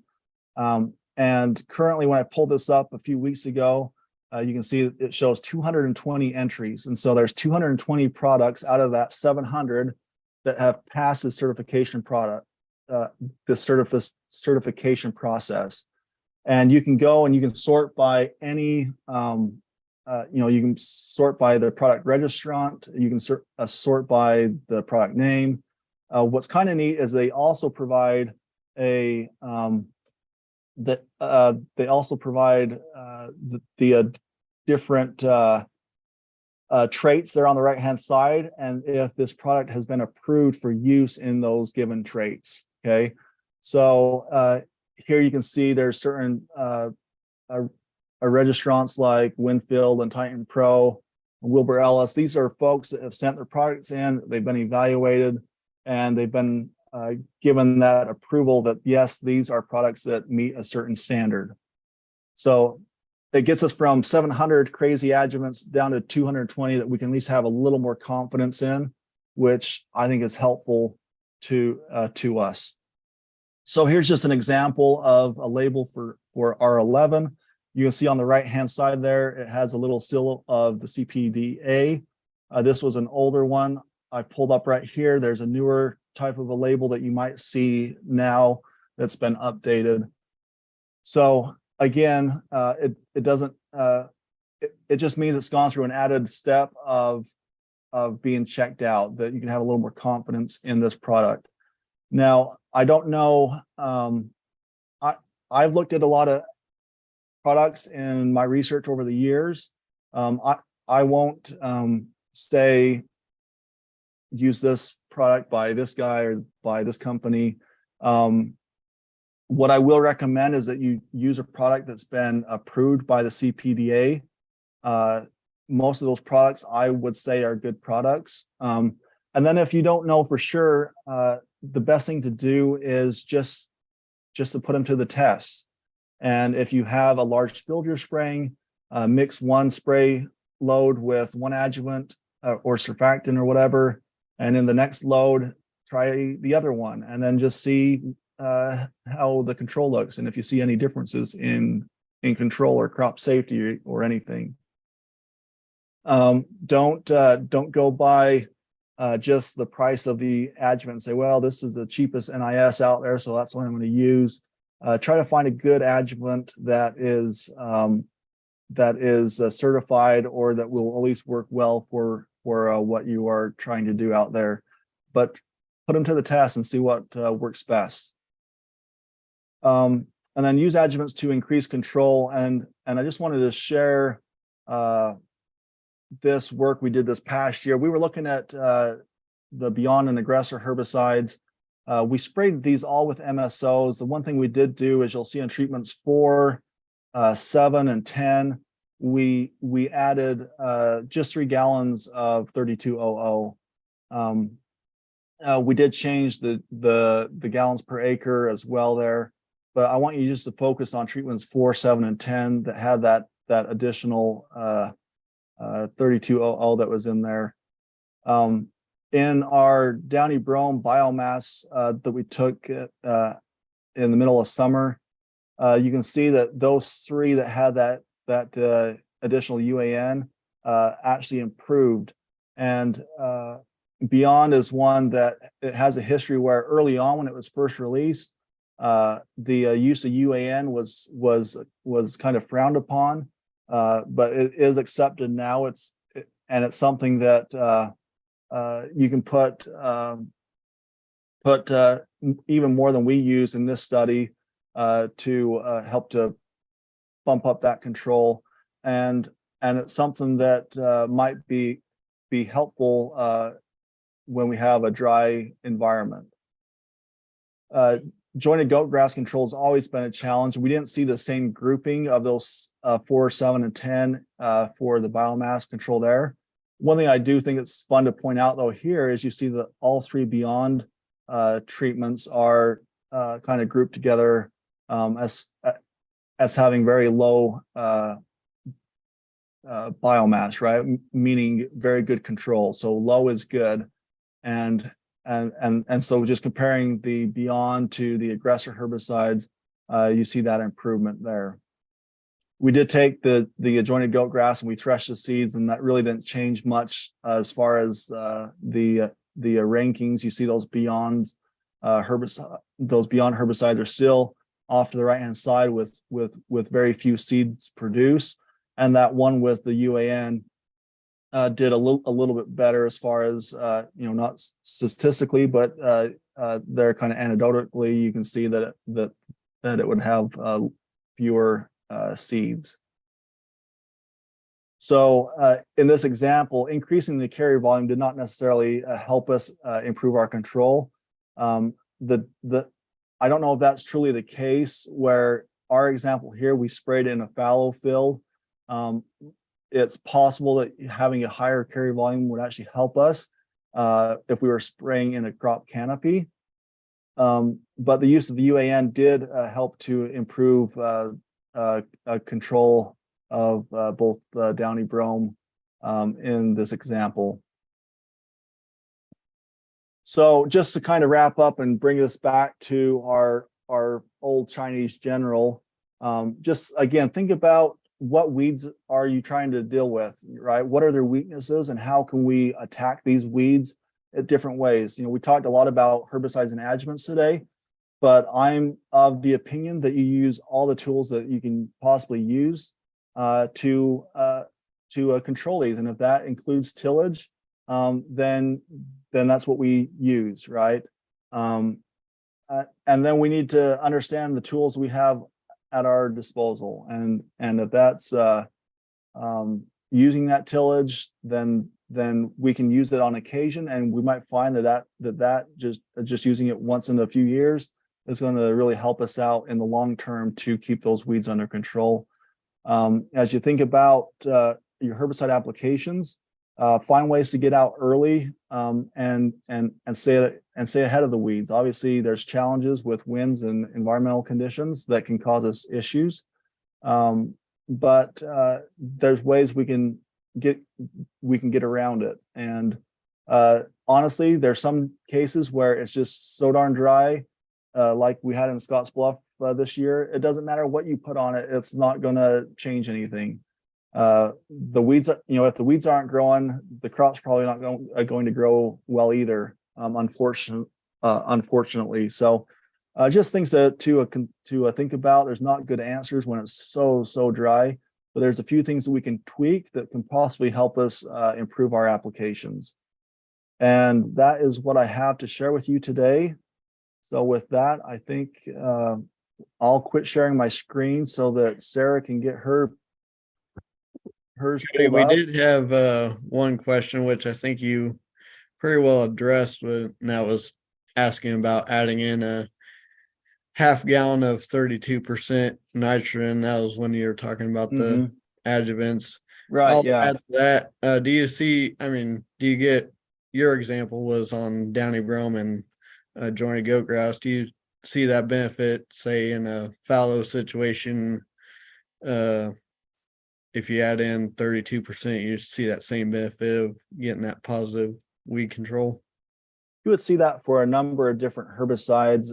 And currently, when I pulled this up a few weeks ago, you can see it shows 220 entries. And so there's 220 products out of that 700 that have passed the certification certification process. And you can go and you can sort by any, you can sort by the product registrant, you can sort by the product name. What's kind of neat is they also provide a, they also provide the different traits there on the right-hand side, and if this product has been approved for use in those given traits. Okay, so here you can see there's certain registrants like Winfield and Titan Pro, Wilbur Ellis. These are folks that have sent their products in, they've been evaluated, and they've been given that approval that yes, these are products that meet a certain standard. So it gets us from 700 crazy adjuvants down to 220 that we can at least have a little more confidence in, which I think is helpful to us. So here's just an example of a label for R11. You can see on the right-hand side there, it has a little seal of the CPDA. This was an older one I pulled up right here. There's a newer type of a label that you might see now that's been updated. So again, it doesn't, it just means it's gone through an added step of being checked out, that you can have a little more confidence in this product. Now, I don't know, I've looked at a lot of products in my research over the years. I won't say use this product by this guy or by this company. What I will recommend is that you use a product that's been approved by the CPDA. Most of those products I would say are good products. And then if you don't know for sure, the best thing to do is just to put them to the test. And if you have a large field you're spraying, mix one spray load with one adjuvant or surfactant or whatever, and in the next load, try the other one, and then just see how the control looks, and if you see any differences in control or crop safety or anything. Don't go by just the price of the adjuvant and say, well, this is the cheapest NIS out there, so that's what I'm going to use. Try to find a good adjuvant that is certified, or that will at least work well for what you are trying to do out there. But put them to the test and see what works best. And then use adjuvants to increase control. And I just wanted to share this work we did this past year. We were looking at the Beyond and Aggressor herbicides. We sprayed these all with MSOs. The one thing we did do is, you'll see on treatments 4, 7, and 10, we added just 3 gallons of 3200. We did change the gallons per acre as well there, but I want you just to focus on treatments 4, 7, and 10 that had that additional 3200 that was in there. In our Downy Brome biomass that we took in the middle of summer, you can see that those 3 that had that additional UAN actually improved. And Beyond is one that it has a history where early on, when it was first released, the use of UAN was kind of frowned upon, but it is accepted now. It's something that you can put even more than we use in this study to help to bump up that control, and it's something that might be helpful when we have a dry environment. Jointed goat grass control has always been a challenge. We didn't see the same grouping of those 4, 7, and 10 for the biomass control there. One thing I do think it's fun to point out though here is you see that all 3 Beyond treatments are kind of grouped together as as having very low biomass, right? Meaning very good control. So low is good. And so just comparing the Beyond to the aggressor herbicides, you see that improvement there. We did take the adjointed goat grass and we threshed the seeds, and that really didn't change much as far as the rankings. You see those Beyond herbicides are still off to the right hand side with very few seeds produced, and that one with the UAN did a little bit better as far as not statistically, but they're kind of anecdotally you can see that it would have fewer seeds. So in this example, increasing the carrier volume did not necessarily help us improve our control. I don't know if that's truly the case, where our example here, we sprayed in a fallow field. It's possible that having a higher carrier volume would actually help us if we were spraying in a crop canopy. But the use of the UAN did help to improve control of both downy brome in this example. So just to kind of wrap up and bring this back to our old Chinese general, just again, think about what weeds are you trying to deal with, right? What are their weaknesses and how can we attack these weeds at different ways? We talked a lot about herbicides and adjuvants today, but I'm of the opinion that you use all the tools that you can possibly use to control these. And if that includes tillage, then that's what we use, right? And then we need to understand the tools we have at our disposal, and if that's using that tillage, then we can use it on occasion, and we might find that just using it once in a few years is going to really help us out in the long term to keep those weeds under control. As you think about your herbicide applications, find ways to get out early and stay ahead of the weeds. Obviously, there's challenges with winds and environmental conditions that can cause us issues, but there's ways we can get around it. And honestly, there's some cases where it's just so darn dry, like we had in Scottsbluff this year. It doesn't matter what you put on it; it's not going to change anything. The weeds, if the weeds aren't growing, the crop's probably not going to grow well either. Unfortunately, so just things to think about. There's not good answers when it's so dry, but there's a few things that we can tweak that can possibly help us improve our applications. And that is what I have to share with you today. So with that, I think I'll quit sharing my screen so that Sarah can get hers. Okay, we did have one question, which I think you pretty well addressed, and that was asking about adding in a half gallon of 32% nitrogen. That was when you were talking about the adjuvants. Right. I'll Yeah. add to that. Do you get, your example was on downy brome and jointed goat grass. Do you see that benefit, say, in a fallow situation? If you add in 32%, you see that same benefit of getting that positive weed control? You would see that for a number of different herbicides.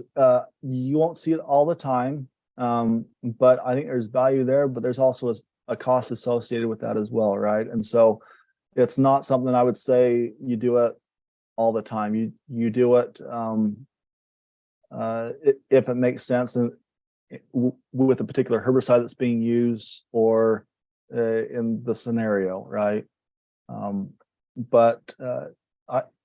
You won't see it all the time, but I think there's value there, but there's also a cost associated with that as well, right? And so it's not something I would say you do it all the time. You do it if it makes sense and with a particular herbicide that's being used or in the scenario, right? But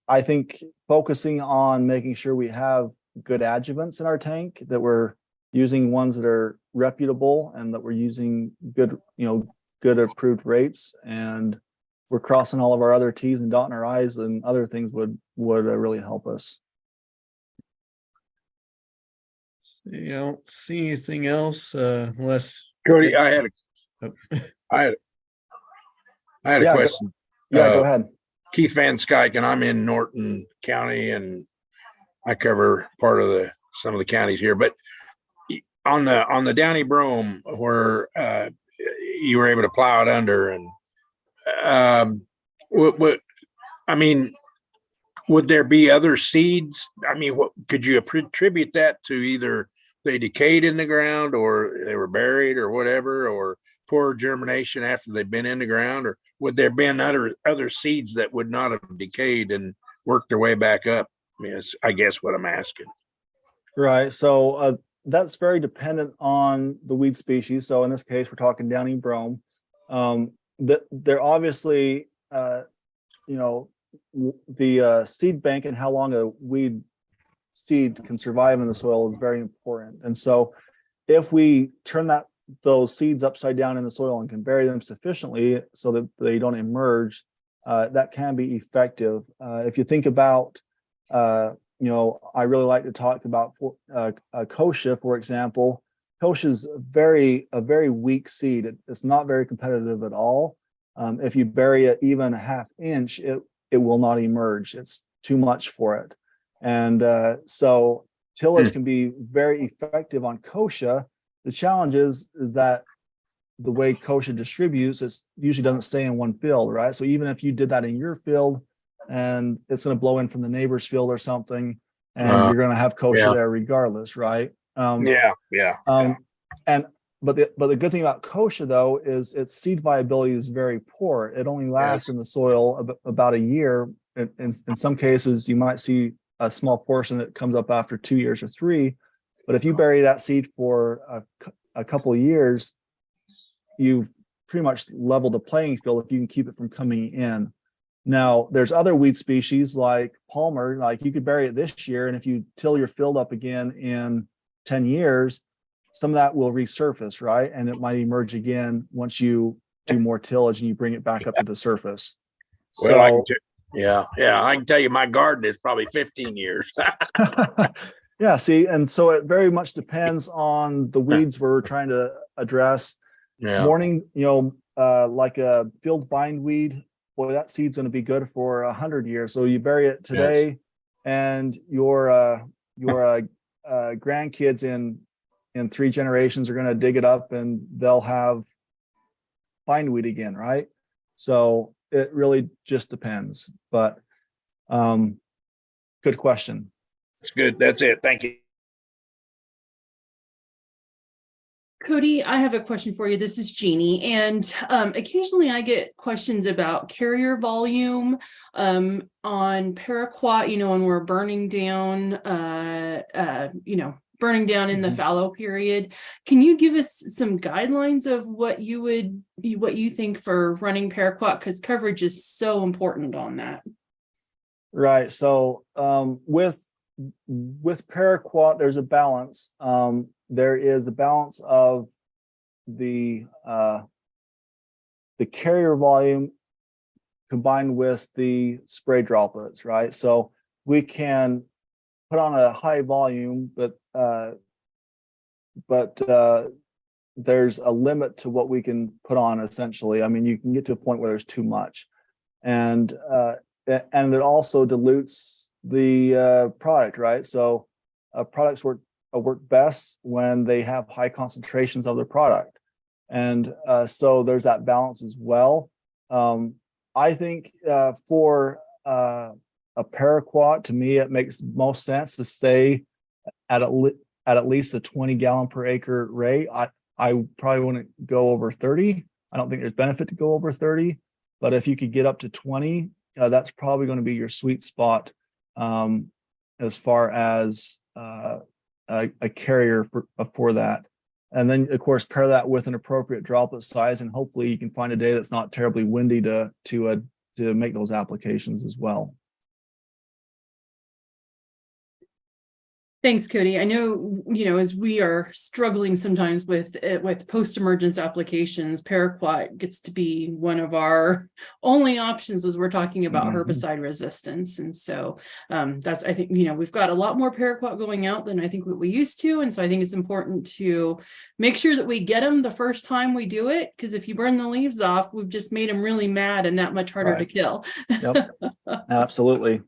I think focusing on making sure we have good adjuvants in our tank, that we're using ones that are reputable and that we're using good approved rates, and we're crossing all of our other T's and dotting our I's and other things would really help us. You don't see anything else unless Cody, I had a question. Go ahead. Keith Van Skyke, and I'm in Norton County, and I cover part of some of the counties here. But on the Downey Brome where you were able to plow it under, and what I mean, would there be other seeds? I mean, what could you attribute that to? Either they decayed in the ground, or they were buried, or whatever, or poor germination after they've been in the ground, or would there been other seeds that would not have decayed and worked their way back up? I mean, I guess what I'm asking. Right. So that's very dependent on the weed species. So in this case, we're talking Downey Brome. They're obviously, the seed bank and how long a weed seed can survive in the soil is very important. And so if we turn those seeds upside down in the soil and can bury them sufficiently so that they don't emerge, that can be effective. If you think about, I really like to talk about kochia, for example. Kochia is a very weak seed. It's not very competitive at all. If you bury it even a ½ inch, it will not emerge. It's too much for it. And so tillage can be very effective on kochia. The challenge is that the way kochia distributes, it usually doesn't stay in one field, right? So even if you did that in your field, and it's going to blow in from the neighbor's field or something, and you're going to have kochia there regardless, right? But the good thing about kochia though is its seed viability is very poor. It only lasts in the soil about a year. In some cases, you might see a small portion that comes up after 2 years or 3. But if you bury that seed for a couple of years, you've pretty much leveled the playing field if you can keep it from coming in. Now, there's other weed species like Palmer, like you could bury it this year, and if you till your field up again in 10 years, some of that will resurface, right? And it might emerge again once you do more tillage and you bring it back up to the surface. Well, I can tell you my garden is probably 15 years. Yeah, see, and so it very much depends on the weeds we're trying to address. Morning, like a field bindweed, boy, that seed's going to be good for 100 years. So you bury it today, and your grandkids in 3 generations are going to dig it up, and they'll have bindweed again, right? So it really just depends. But good question. Good. That's it. Thank you. Cody, I have a question for you. This is Jeannie, and occasionally I get questions about carrier volume on paraquat, when we're burning down, burning down in the fallow period. Can you give us some guidelines of what you think for running paraquat? Because coverage is so important on that. Right. So with paraquat, there's a balance. There is the balance of the carrier volume combined with the spray droplets, right? So we can put on a high volume, but there's a limit to what we can put on essentially. I mean, you can get to a point where there's too much, and it also dilutes the product, right? So products work best when they have high concentrations of the product, and so there's that balance as well. I think for a paraquat, to me, it makes most sense to stay at least a 20 gallon per acre rate. I probably wouldn't go over 30. I don't think there's benefit to go over 30, but if you could get up to 20, that's probably going to be your sweet spot as far as a carrier for that. And then of course pair that with an appropriate droplet size, and hopefully you can find a day that's not terribly windy to make those applications as well. Thanks, Cody. I know, as we are struggling sometimes with post-emergence applications, paraquat gets to be one of our only options as we're talking about herbicide resistance. And so that's, I think, we've got a lot more paraquat going out than I think what we used to. And so I think it's important to make sure that we get them the first time we do it, because if you burn the leaves off, we've just made them really mad and that much harder to kill. Yep, absolutely.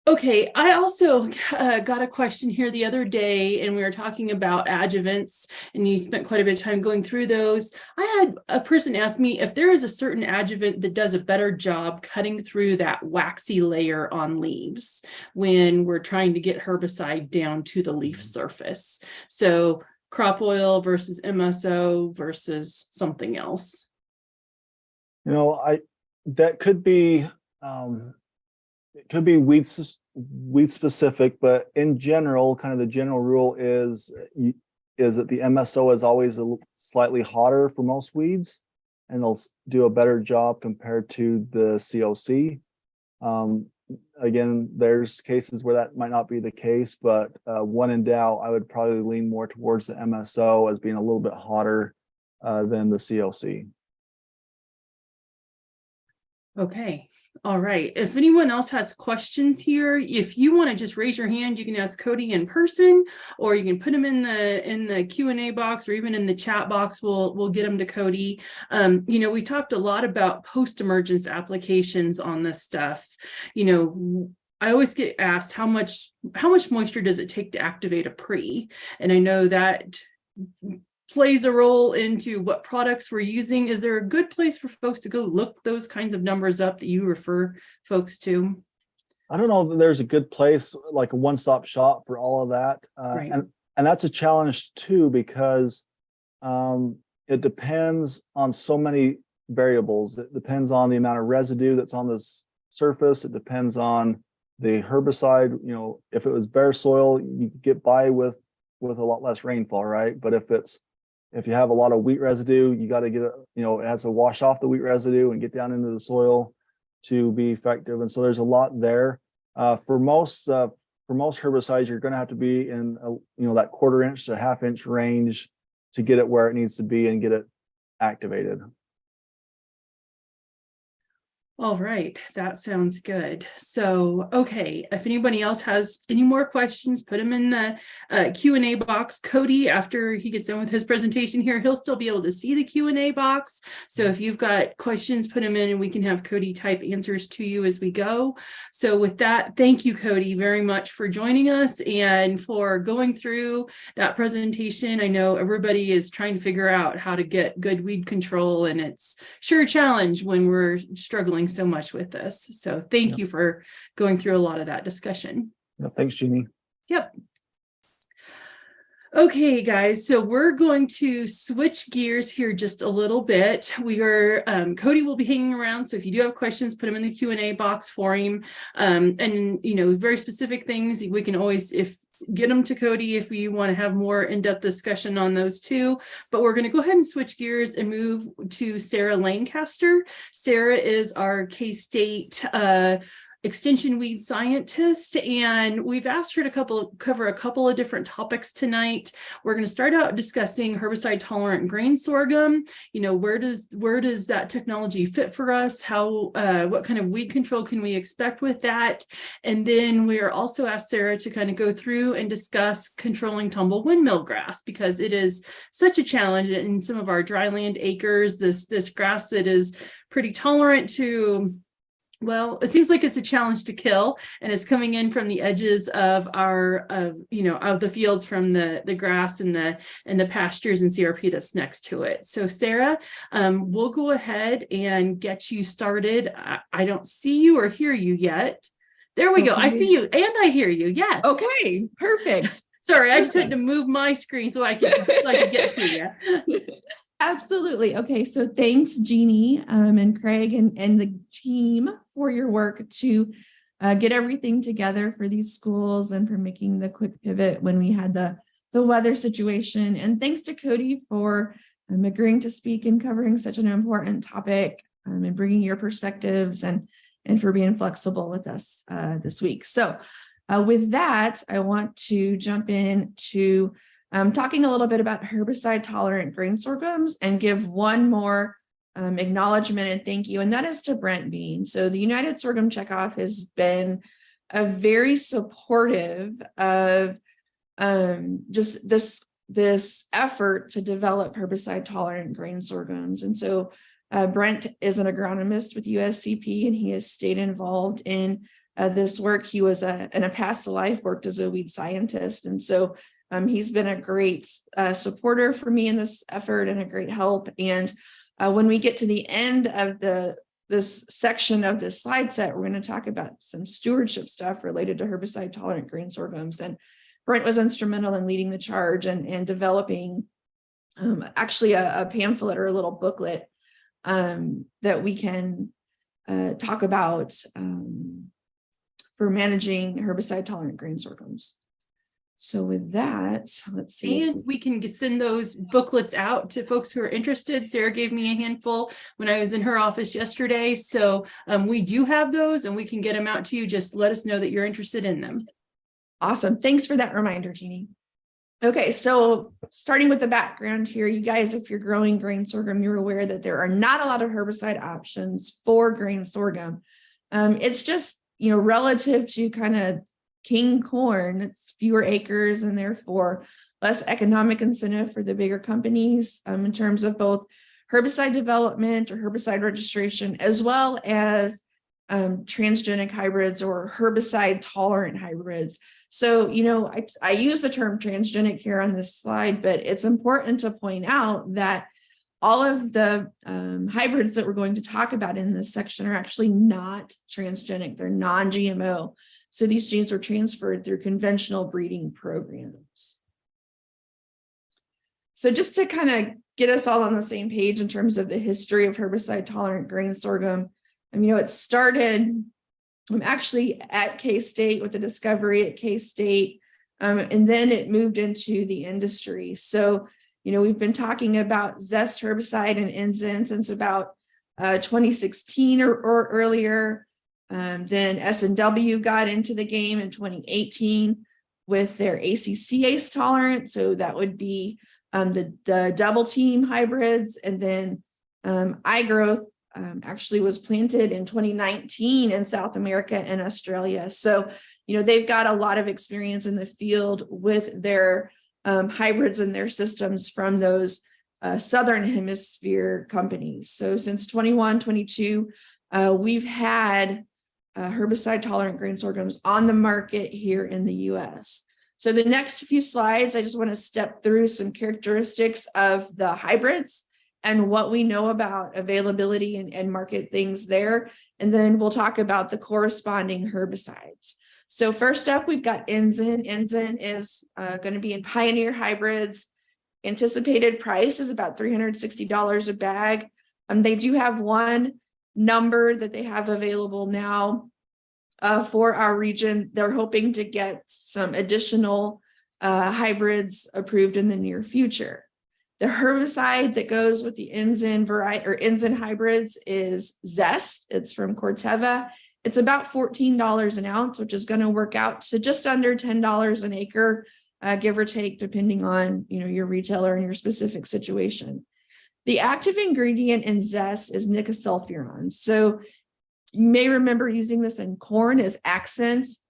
Okay, I also got a question here the other day, and we were talking about adjuvants, and you spent quite a bit of time going through those. I had a person ask me if there is a certain adjuvant that does a better job cutting through that waxy layer on leaves when we're trying to get herbicide down to the leaf surface. So crop oil versus MSO versus something else. You know, that could be, it could be weed specific, but in general, kind of the general rule is that the MSO is always slightly hotter for most weeds, and they'll do a better job compared to the COC. Again, there's cases where that might not be the case, but when in doubt, I would probably lean more towards the MSO as being a little bit hotter than the COC. Okay, all right. If anyone else has questions here, if you want to just raise your hand, you can ask Cody in person, or you can put them in the Q&A box, or even in the chat box. We'll get them to Cody. You know, we talked a lot about post-emergence applications on this stuff. You know, I always get asked how much moisture does it take to activate a pre, and I know that plays a role into what products we're using. Is there a good place for folks to go look those kinds of numbers up that you refer folks to? I don't know that there's a good place, like a one-stop shop for all of that. Right. And that's a challenge too, because it depends on so many variables. It depends on the amount of residue that's on this surface. It depends on the herbicide. You know, if it was bare soil, you could get by with a lot less rainfall, right? But if you have a lot of wheat residue, you got to get it, you know, it has to wash off the wheat residue and get down into the soil to be effective. And so there's a lot there. For most herbicides, you're going to have to be in that 1/4 inch to 1/2 inch range to get it where it needs to be and get it activated. All right, that sounds good. So, okay, if anybody else has any more questions, put them in the Q&A box. Cody, after he gets done with his presentation here, he'll still be able to see the Q&A box. So if you've got questions, put them in and we can have Cody type answers to you as we go. So with that, thank you, Cody, very much for joining us and for going through that presentation. I know everybody is trying to figure out how to get good weed control, and it's sure a challenge when we're struggling so much with this. So thank you for going through a lot of that discussion. Yeah, thanks, Jeannie. Yep. Okay, guys, so we're going to switch gears here just a little bit. Cody will be hanging around, so if you do have questions, put them in the Q&A box for him. And, you know, very specific things, we can always, get them to Cody if we want to have more in-depth discussion on those too. But we're going to go ahead and switch gears and move to Sarah Lancaster. Sarah is our K-State extension weed scientist, and we've asked her to cover a couple of different topics tonight. We're going to start out discussing herbicide tolerant grain sorghum. You know, where does that technology fit for us? What kind of weed control can we expect with that? And then we are also asked Sarah to kind of go through and discuss controlling tumble windmill grass, because it is such a challenge in some of our dryland acres. This grass that is pretty tolerant to, well, it seems like it's a challenge to kill, and it's coming in from the edges of the fields, from the grass and the pastures and CRP that's next to it. So Sarah, we'll go ahead and get you started. I don't see you or hear you yet. There we go. I see you and I hear you. Yes. Okay, perfect. Sorry, I just had to move my screen so I could get to you. Absolutely. Okay, so thanks, Jeannie, and Craig and the team for your work to get everything together for these schools and for making the quick pivot when we had the weather situation. And thanks to Cody for agreeing to speak and covering such an important topic and bringing your perspectives and for being flexible with us this week. So with that, I want to jump in to talking a little bit about herbicide tolerant grain sorghums and give one more acknowledgement and thank you, and that is to Brent Bean. So the United Sorghum Checkoff has been a very supportive of just this effort to develop herbicide tolerant grain sorghums. And so Brent is an agronomist with USCP, and he has stayed involved in this work. He was in a past life worked as a weed scientist. And so he's been a great supporter for me in this effort and a great help. And when we get to the end of this section of this slide set, we're going to talk about some stewardship stuff related to herbicide tolerant grain sorghums. And Brent was instrumental in leading the charge and developing actually a pamphlet or a little booklet that we can talk about for managing herbicide tolerant grain sorghums. So with that, let's see. And we can send those booklets out to folks who are interested. Sarah gave me a handful when I was in her office yesterday. So we do have those and we can get them out to you. Just let us know that you're interested in them. Awesome. Thanks for that reminder, Jeannie. Okay, so starting with the background here, you guys, if you're growing grain sorghum, you're aware that there are not a lot of herbicide options for grain sorghum. It's just, relative to kind of king corn, it's fewer acres and therefore less economic incentive for the bigger companies in terms of both herbicide development or herbicide registration, as well as transgenic hybrids or herbicide tolerant hybrids. So, I use the term transgenic here on this slide, but it's important to point out that all of the hybrids that we're going to talk about in this section are actually not transgenic. They're non-GMO. So these genes were transferred through conventional breeding programs. So just to kind of get us all on the same page in terms of the history of herbicide tolerant grain sorghum, it started actually at K-State with the discovery at K-State, and then it moved into the industry. So, we've been talking about Zest herbicide and Ensign since about 2016 or earlier. Then S&W got into the game in 2018 with their ACC-ACE tolerant. So that would be the double team hybrids. And then iGrowth actually was planted in 2019 in South America and Australia. So, they've got a lot of experience in the field with their hybrids and their systems from those Southern Hemisphere companies. So since 21-22, we've had herbicide tolerant grain sorghums on the market here in the US. So the next few slides, I just want to step through some characteristics of the hybrids and what we know about availability and market things there. And then we'll talk about the corresponding herbicides. So first up, we've got Ensign. Ensign is going to be in Pioneer hybrids. Anticipated price is about $360 a bag. They do have one number that they have available now for our region. They're hoping to get some additional hybrids approved in the near future. The herbicide that goes with the Ensign variety or Ensign hybrids is Zest. It's from Corteva. It's about $14 an ounce, which is going to work out to just under $10 an acre, give or take, depending on your retailer and your specific situation. The active ingredient in Zest is nicosulfuron. So you may remember using this in corn as accents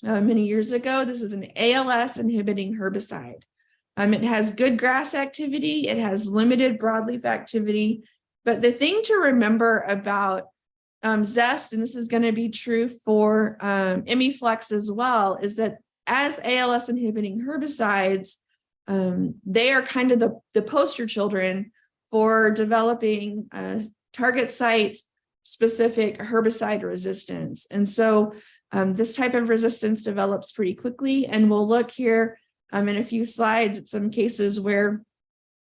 many years ago. This is an ALS inhibiting herbicide. It has good grass activity. It has limited broadleaf activity. But the thing to remember about Zest, and this is going to be true for Emiflex as well, is that as ALS inhibiting herbicides, they are kind of the poster children for developing target site specific herbicide resistance. And so this type of resistance develops pretty quickly. And we'll look here in a few slides at some cases where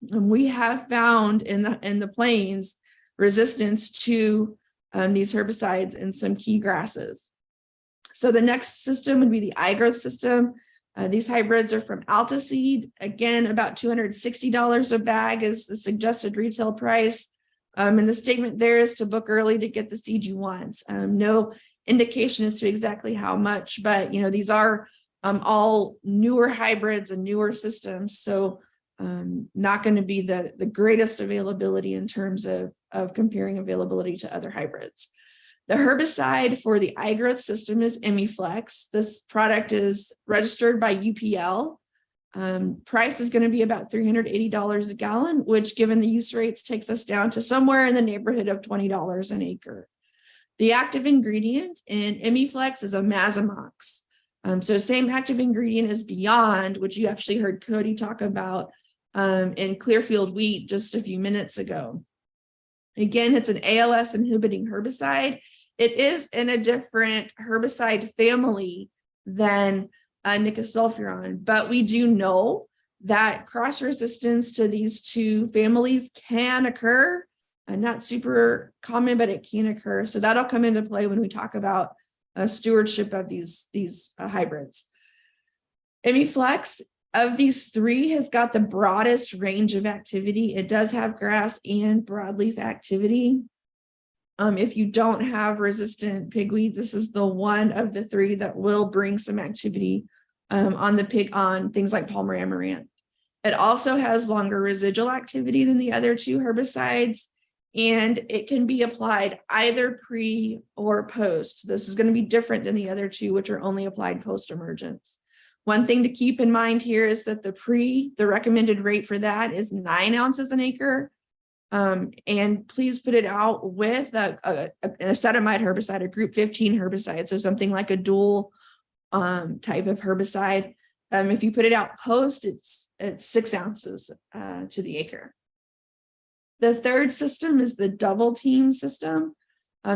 we have found in the plains resistance to these herbicides in some key grasses. So the next system would be the iGrowth system. These hybrids are from Altaseed. Again, about $260 a bag is the suggested retail price. And the statement there is to book early to get the seed you want. No indication as to exactly how much, but these are all newer hybrids and newer systems. So not going to be the greatest availability in terms of comparing availability to other hybrids. The herbicide for the iGrowth system is Emiflex. This product is registered by UPL. Price is going to be about $380 a gallon, which given the use rates takes us down to somewhere in the neighborhood of $20 an acre. The active ingredient in Imiflex is a Mazamox. So same active ingredient as Beyond, which you actually heard Cody talk about in Clearfield wheat just a few minutes ago. Again, it's an ALS inhibiting herbicide. It is in a different herbicide family than nicosulfuron, but we do know that cross resistance to these two families can occur. Not super common, but it can occur. So that'll come into play when we talk about stewardship of these hybrids. Imiflex of these three has got the broadest range of activity. It does have grass and broadleaf activity. If you don't have resistant pigweeds, this is the one of the three that will bring some activity on things like Palmer amaranth. It also has longer residual activity than the other two herbicides, and it can be applied either pre or post. This is going to be different than the other two, which are only applied post-emergence. One thing to keep in mind here is that the recommended rate for that is 9 ounces an acre. And please put it out with an acetamide herbicide, a group 15 herbicide. So something like a dual type of herbicide. If you put it out post, it's 6 ounces to the acre. The third system is the double team system.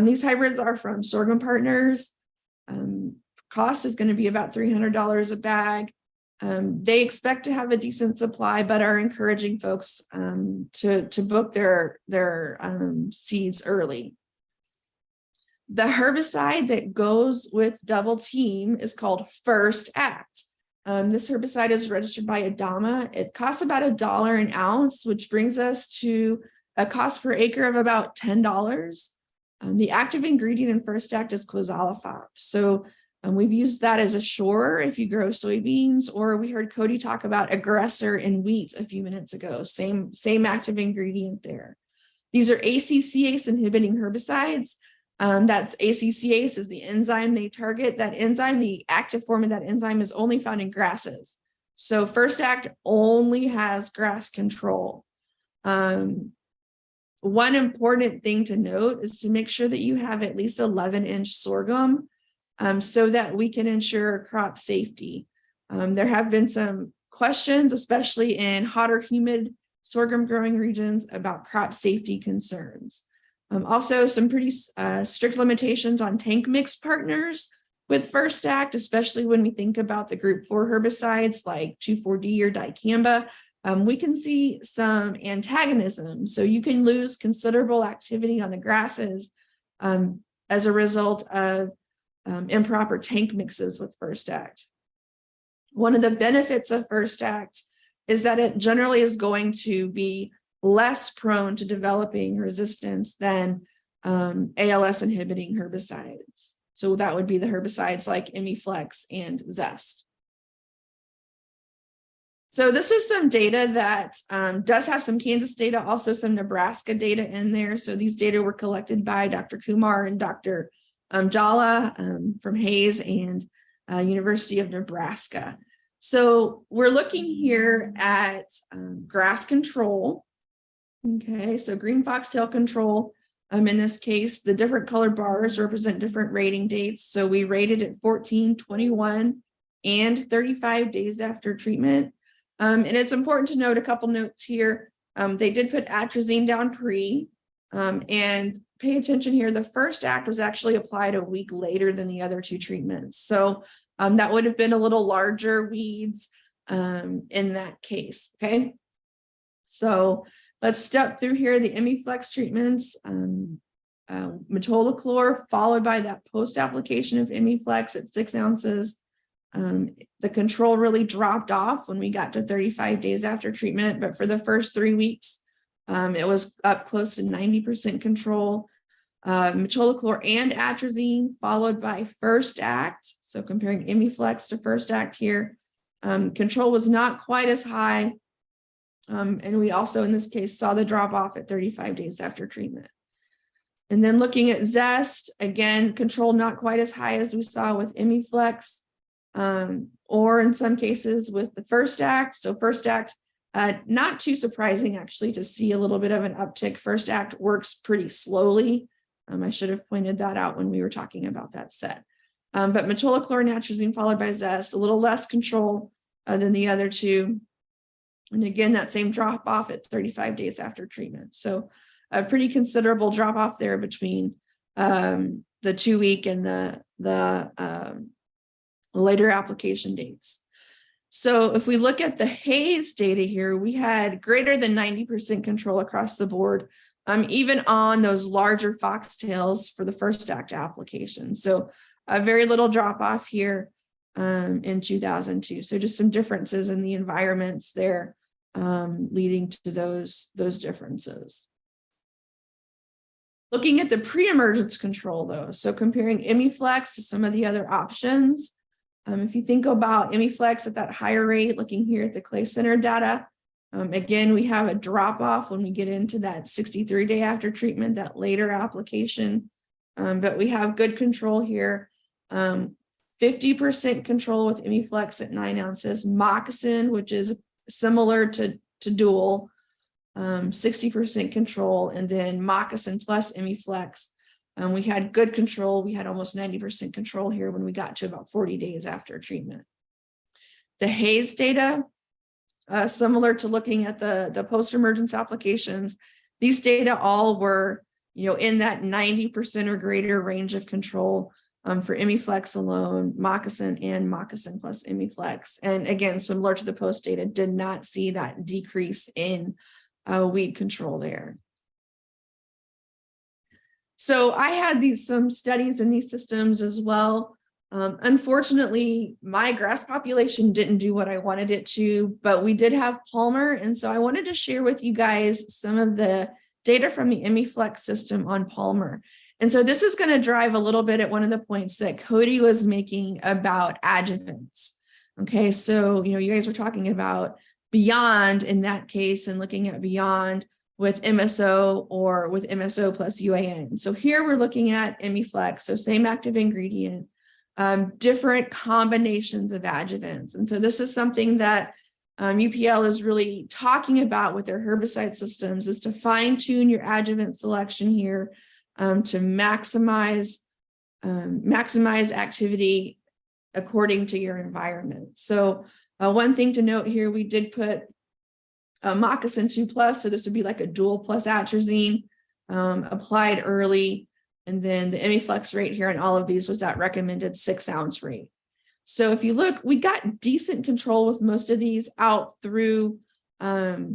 These hybrids are from Sorghum Partners. Cost is going to be about $300 a bag. They expect to have a decent supply, but are encouraging folks to book their seeds early. The herbicide that goes with double team is called First Act. This herbicide is registered by Adama. It costs about $1 an ounce, which brings us to a cost per acre of about $10. The active ingredient in First Act is quizalofop. So we've used that as a shore if you grow soybeans, or we heard Cody talk about aggressor in wheat a few minutes ago. Same active ingredient there. These are ACCase inhibiting herbicides. That's ACCase is the enzyme they target. That enzyme, the active form of that enzyme, is only found in grasses. So First Act only has grass control. One important thing to note is to make sure that you have at least 11-inch sorghum so that we can ensure crop safety. There have been some questions, especially in hotter, humid sorghum growing regions, about crop safety concerns. Also, some pretty strict limitations on tank mix partners with First Act, especially when we think about the group 4 herbicides like 2,4-D or dicamba. We can see some antagonism. So you can lose considerable activity on the grasses as a result of improper tank mixes with First Act. One of the benefits of First Act is that it generally is going to be less prone to developing resistance than ALS inhibiting herbicides. So that would be the herbicides like Imiflex and Zest. So this is some data that does have some Kansas data, also some Nebraska data in there. So these data were collected by Dr. Kumar and Dr. Jala from Hayes and University of Nebraska. So we're looking here at grass control. Okay, so green foxtail control. In this case, the different colored bars represent different rating dates. So we rated at 14, 21, and 35 days after treatment. And it's important to note a couple notes here. They did put atrazine down pre, and pay attention here. The First Act was actually applied a week later than the other two treatments. So that would have been a little larger weeds in that case. Okay, so let's step through here the Imiflex treatments. Metolachlor followed by that post application of Imiflex at 6 ounces. The control really dropped off when we got to 35 days after treatment, but for the first 3 weeks, it was up close to 90% control. Metolachlor and atrazine followed by First Act. So comparing Imiflex to First Act here, control was not quite as high. And we also, in this case, saw the drop off at 35 days after treatment. And then looking at Zest, again, control not quite as high as we saw with Imiflex. Or in some cases with the First Act. So First Act, not too surprising actually to see a little bit of an uptick. First Act works pretty slowly. I should have pointed that out when we were talking about that set. But metolachloroatrazine followed by Zest, a little less control than the other two. And again, that same drop off at 35 days after treatment. So a pretty considerable drop off there between the 2-week and the later application dates. So if we look at the Hayes data here, we had greater than 90% control across the board, even on those larger foxtails for the First Act application. So a very little drop off here in 2002. So just some differences in the environments there leading to those differences. Looking at the pre-emergence control though, so comparing Imiflex to some of the other options, if you think about Imiflex at that higher rate, looking here at the Clay Center data, again, we have a drop off when we get into that 63-day after treatment, that later application, but we have good control here. 50% control with Imiflex at 9 ounces, Moccasin, which is similar to Dual, 60% control, and then Moccasin plus Imiflex. We had good control. We had almost 90% control here when we got to about 40 days after treatment. The Hayes data, similar to looking at the post-emergence applications, these data all were, in that 90% or greater range of control for Imiflex alone, Moccasin and Moccasin plus Imiflex. And again, similar to the post data, did not see that decrease in weed control there. So I had some studies in these systems as well. Unfortunately, my grass population didn't do what I wanted it to, but we did have Palmer. And so I wanted to share with you guys some of the data from the Imiflex system on Palmer. And so this is going to drive a little bit at one of the points that Cody was making about adjuvants. Okay, so, you guys were talking about Beyond in that case and looking at Beyond with MSO or with MSO plus UAN. So here we're looking at Imiflex, so same active ingredient, different combinations of adjuvants. And so this is something that UPL is really talking about with their herbicide systems, is to fine tune your adjuvant selection here to maximize activity according to your environment. So one thing to note here, we did put Moccasin 2+, so this would be like a dual plus atrazine applied early. And then the Imiflex rate here on all of these was that recommended 6 ounce rate. So if you look, we got decent control with most of these out through, so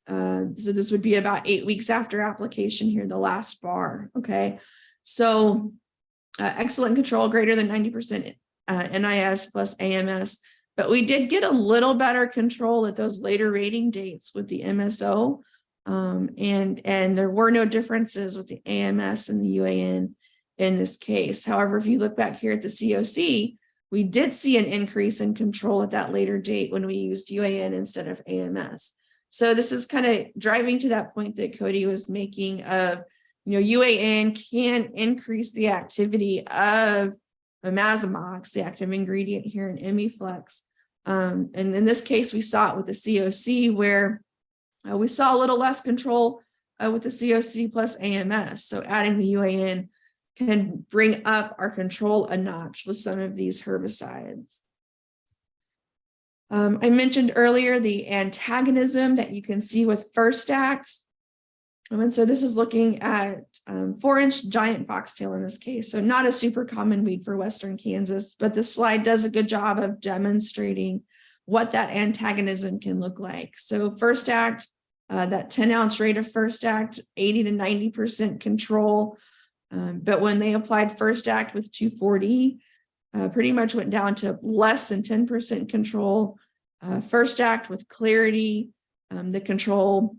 this would be about 8 weeks after application here, the last bar, okay? So excellent control, greater than 90% NIS plus AMS, but we did get a little better control at those later rating dates with the MSO, and there were no differences with the AMS and the UAN in this case. However, if you look back here at the COC, we did see an increase in control at that later date when we used UAN instead of AMS. So this is kind of driving to that point that Cody was making of, UAN can increase the activity of Imazamox, the active ingredient here in Imiflex. And in this case, we saw it with the COC where we saw a little less control with the COC plus AMS. So adding the UAN can bring up our control a notch with some of these herbicides. I mentioned earlier the antagonism that you can see with First Act. And so this is looking at 4-inch giant foxtail in this case. So not a super common weed for Western Kansas, but this slide does a good job of demonstrating what that antagonism can look like. So First Act, that 10 ounce rate of First Act, 80 to 90% control. But when they applied First Act with 2,4-D, pretty much went down to less than 10% control. First Act with Clarity, the control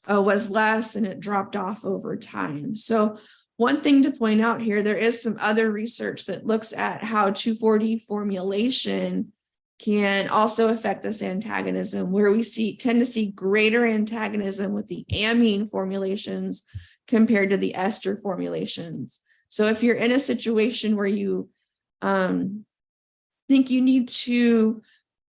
was less and it dropped off over time. So one thing to point out here, there is some other research that looks at how 2,4-D formulation can also affect this antagonism, where we tend to see greater antagonism with the amine formulations compared to the ester formulations. So if you're in a situation where you think you need to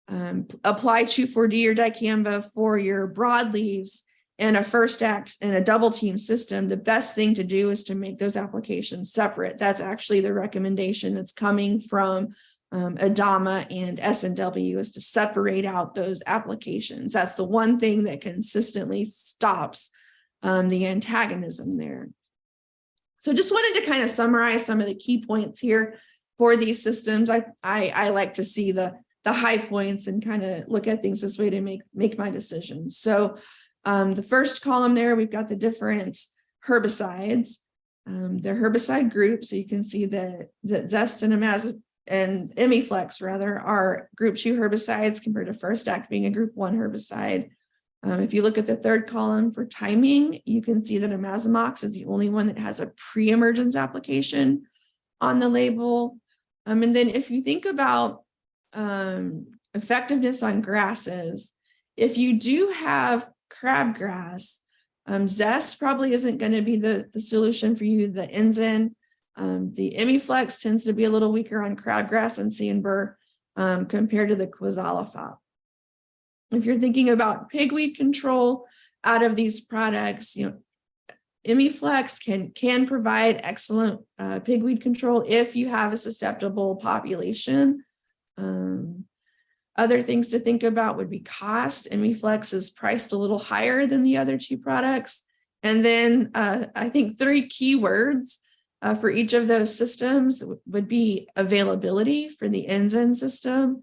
apply 2,4-D or dicamba for your broadleaves, and a first act and a double team system, the best thing to do is to make those applications separate. That's actually the recommendation that's coming from ADAMA and S&W, is to separate out those applications. That's the one thing that consistently stops the antagonism there. So just wanted to kind of summarize some of the key points here for these systems. I like to see the high points and kind of look at things this way to make my decisions. So the first column there, we've got the different herbicides, their herbicide group. So you can see that Zest and Imiflex rather are group 2 herbicides compared to First Act being a group 1 herbicide. If you look at the third column for timing, you can see that Imazamox is the only one that has a pre-emergence application on the label. And then if you think about effectiveness on grasses, if you do have crabgrass, Zest probably isn't going to be the solution for you. The Enzen, the Imiflex tends to be a little weaker on crabgrass and sea and burr compared to the Quizalofop. If you're thinking about pigweed control out of these products, Imiflex can provide excellent pigweed control if you have a susceptible population. Other things to think about would be cost. Imiflex is priced a little higher than the other 2 products. And then I think 3 keywords for each of those systems would be availability for the Enzen system,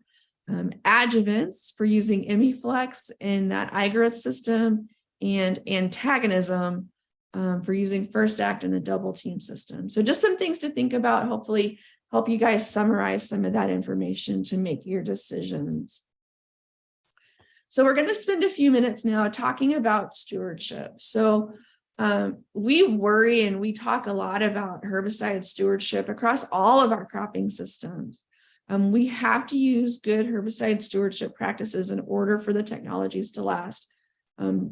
adjuvants for using Imiflex in that iGrowth system, and antagonism for using First Act in the double team system. So just some things to think about, hopefully help you guys summarize some of that information to make your decisions. So we're going to spend a few minutes now talking about stewardship. So we worry and we talk a lot about herbicide stewardship across all of our cropping systems. We have to use good herbicide stewardship practices in order for the technologies to last.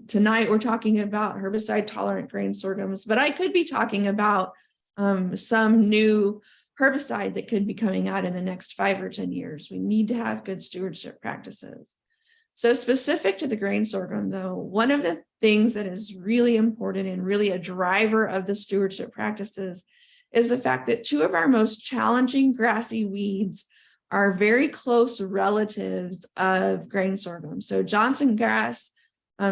Tonight, we're talking about herbicide tolerant grain sorghums, but I could be talking about some new herbicide that could be coming out in the next 5 or 10 years. We need to have good stewardship practices. So specific to the grain sorghum, though, one of the things that is really important and really a driver of the stewardship practices is the fact that 2 of our most challenging grassy weeds are very close relatives of grain sorghum. So Johnson grass,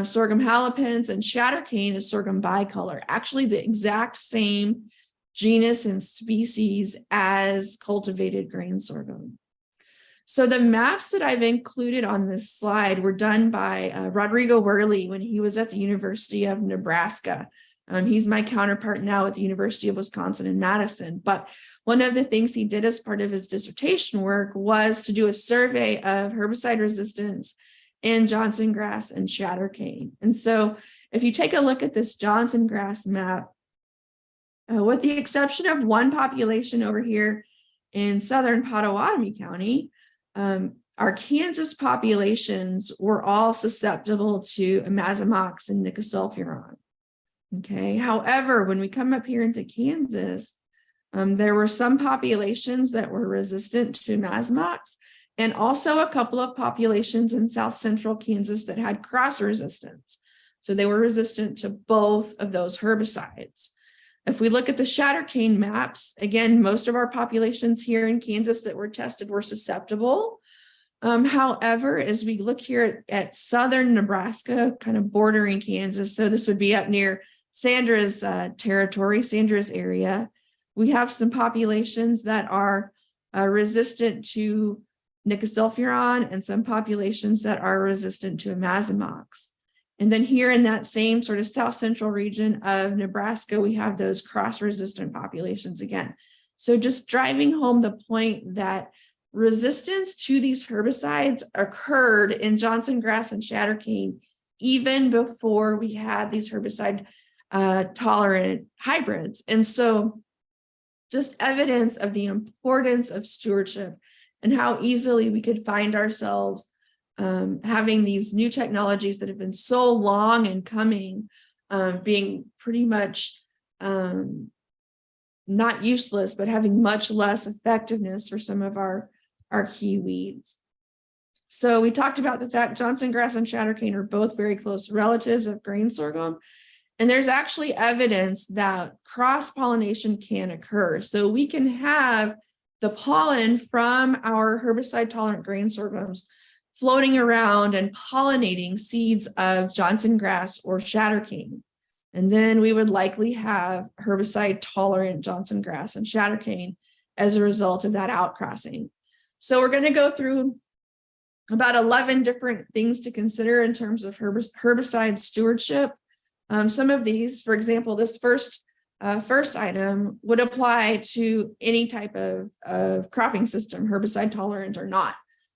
sorghum halepens, and shattercane is sorghum bicolor, actually the exact same genus and species as cultivated grain sorghum. So the maps that I've included on this slide were done by Rodrigo Worley when he was at the University of Nebraska. He's my counterpart now at the University of Wisconsin in Madison. But one of the things he did as part of his dissertation work was to do a survey of herbicide resistance in Johnson grass and shattercane. And so if you take a look at this Johnson grass map, with the exception of one population over here in southern Pottawatomie County, our Kansas populations were all susceptible to imazamox and nicosulfuron. Okay. However, when we come up here into Kansas, there were some populations that were resistant to imazamox, and also a couple of populations in south central Kansas that had cross resistance. So they were resistant to both of those herbicides. If we look at the shattercane maps, again, most of our populations here in Kansas that were tested were susceptible. However, as we look here at southern Nebraska, kind of bordering Kansas, so this would be up near Sandra's territory, Sandra's area, we have some populations that are resistant to nicosulfuron and some populations that are resistant to imazamox. And then here in that same sort of south central region of Nebraska, we have those cross-resistant populations again. So just driving home the point that resistance to these herbicides occurred in Johnson grass and shattercane even before we had these herbicide tolerant hybrids. And so just evidence of the importance of stewardship and how easily we could find ourselves having these new technologies that have been so long in coming, being pretty much not useless, but having much less effectiveness for some of our key weeds. So we talked about the fact Johnson grass and shattercane are both very close relatives of grain sorghum. And there's actually evidence that cross-pollination can occur. So we can have the pollen from our herbicide-tolerant grain sorghums floating around and pollinating seeds of Johnson grass or shattercane. And then we would likely have herbicide-tolerant Johnson grass and shattercane as a result of that outcrossing. So we're going to go through about 11 different things to consider in terms of herbicide stewardship. Some of these, for example, this first item would apply to any type of cropping system, herbicide tolerant or not.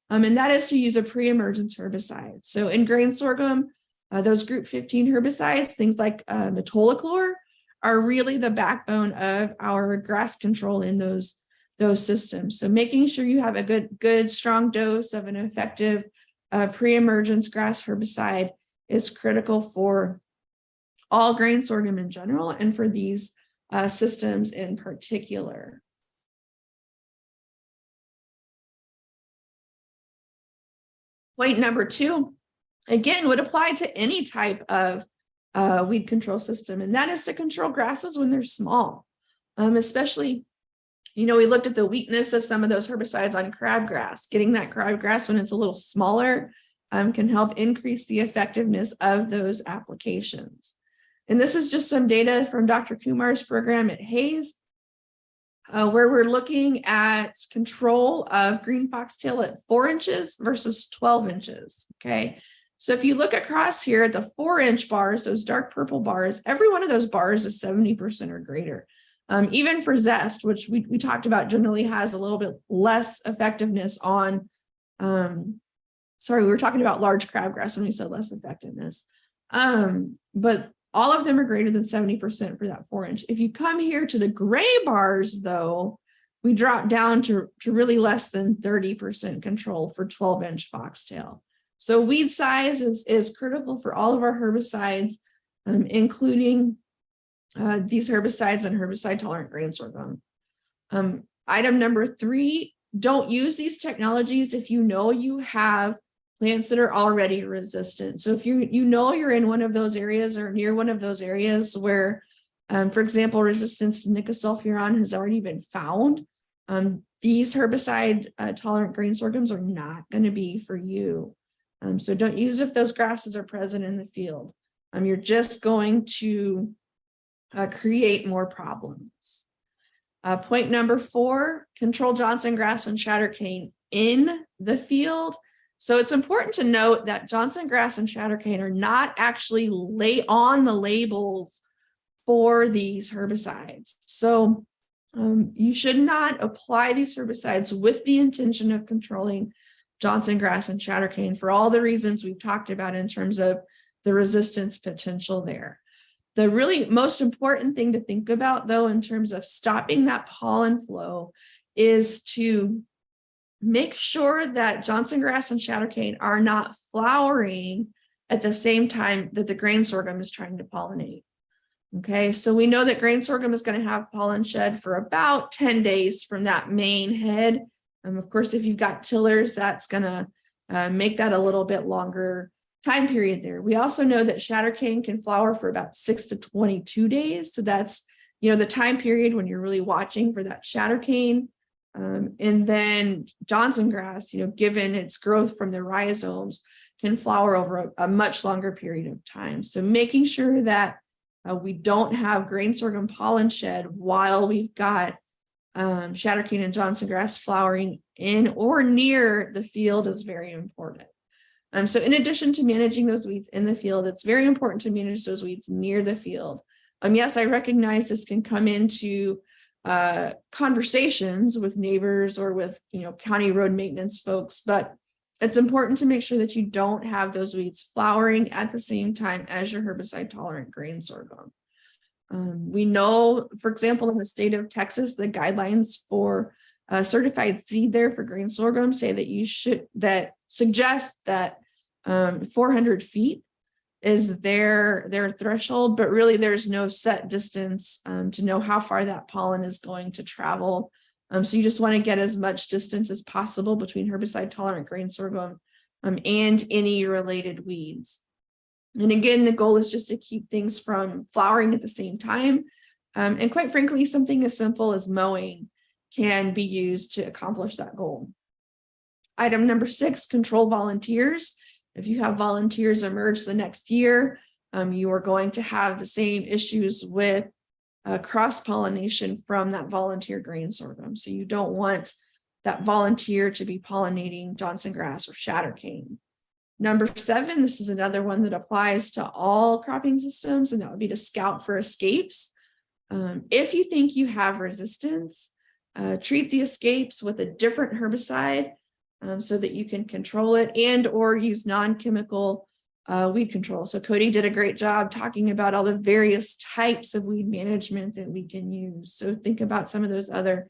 And that is to use a pre-emergence herbicide. So in grain sorghum, those group 15 herbicides, things like metolachlor, are really the backbone of our grass control in those systems. So making sure you have a good strong dose of an effective pre-emergence grass herbicide is critical for all grain sorghum in general and for these systems in particular. Point number 2, again, would apply to any type of weed control system, and that is to control grasses when they're small, especially. We looked at the weakness of some of those herbicides on crabgrass. Getting that crabgrass when it's a little smaller can help increase the effectiveness of those applications. And this is just some data from Dr. Kumar's program at Hayes, where we're looking at control of green foxtail at 4 inches versus 12 inches. Okay. So if you look across here at the 4-inch bars, those dark purple bars, every one of those bars is 70% or greater. Even for zest, which we talked about, generally has a little bit less effectiveness on, sorry, we were talking about large crabgrass when we said less effectiveness. But all of them are greater than 70% for that 4-inch. If you come here to the gray bars, though, we drop down to really less than 30% control for 12-inch foxtail. So weed size is critical for all of our herbicides, including these herbicides and herbicide-tolerant grain sorghum. Item number 3, don't use these technologies if you know you have plants that are already resistant. So if you know you're in one of those areas or near one of those areas where, for example, resistance to nicosulfuron has already been found, these herbicide-tolerant grain sorghums are not going to be for you. So don't use if those grasses are present in the field. You're just going to create more problems. Point number 4, control Johnson grass and shattercane in the field. So it's important to note that Johnson grass and shattercane are not actually on the labels for these herbicides. So you should not apply these herbicides with the intention of controlling Johnson grass and shattercane for all the reasons we've talked about in terms of the resistance potential there. The really most important thing to think about, though, in terms of stopping that pollen flow is to make sure that Johnson grass and shattercane are not flowering at the same time that the grain sorghum is trying to pollinate. Okay, so we know that grain sorghum is going to have pollen shed for about 10 days from that main head. Of course, if you've got tillers, that's going to make that a little bit longer time period there. We also know that shattercane can flower for about 6 to 22 days. So that's, the time period when you're really watching for that shattercane. And then Johnson grass, given its growth from the rhizomes, can flower over a much longer period of time. So making sure that we don't have grain sorghum pollen shed while we've got shattercane and Johnson grass flowering in or near the field is very important. So in addition to managing those weeds in the field, it's very important to manage those weeds near the field. Yes, I recognize this can come into conversations with neighbors or with, county road maintenance folks, but it's important to make sure that you don't have those weeds flowering at the same time as your herbicide tolerant grain sorghum. We know, for example, in the state of Texas, the guidelines for certified seed there for grain sorghum say that suggest that 400 feet is their threshold, but really there's no set distance to know how far that pollen is going to travel. So you just want to get as much distance as possible between herbicide tolerant grain sorghum and any related weeds. And again, the goal is just to keep things from flowering at the same time. And quite frankly, something as simple as mowing can be used to accomplish that goal. Item number 6, control volunteers. If you have volunteers emerge the next year, you are going to have the same issues with cross-pollination from that volunteer grain sorghum. So you don't want that volunteer to be pollinating Johnson grass or shattercane. Number 7, this is another one that applies to all cropping systems, and that would be to scout for escapes. If you think you have resistance, treat the escapes with a different herbicide so that you can control it, and or use non-chemical weed control. So Cody did a great job talking about all the various types of weed management that we can use. So think about some of those other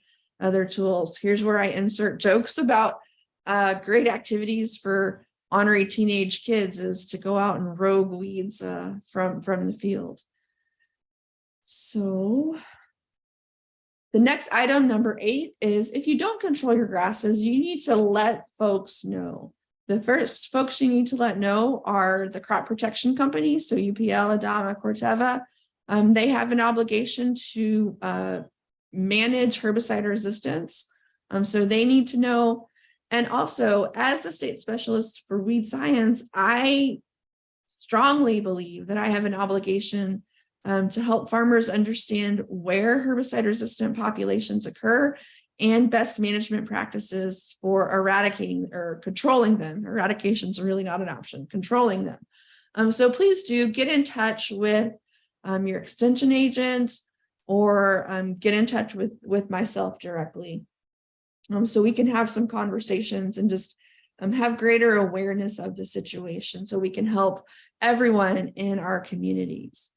tools. Here's where I insert jokes about great activities for ornery teenage kids is to go out and rogue weeds from the field. So the next item, number 8, is if you don't control your grasses, you need to let folks know. The first folks you need to let know are the crop protection companies, so UPL, Adama, Corteva. They have an obligation to manage herbicide resistance. So they need to know. And also, as the state specialist for weed science, I strongly believe that I have an obligation to help farmers understand where herbicide resistant populations occur and best management practices for eradicating or controlling them. Eradication is really not an option, controlling them. So please do get in touch with your extension agent or get in touch with myself directly. So we can have some conversations and just have greater awareness of the situation so we can help everyone in our communities.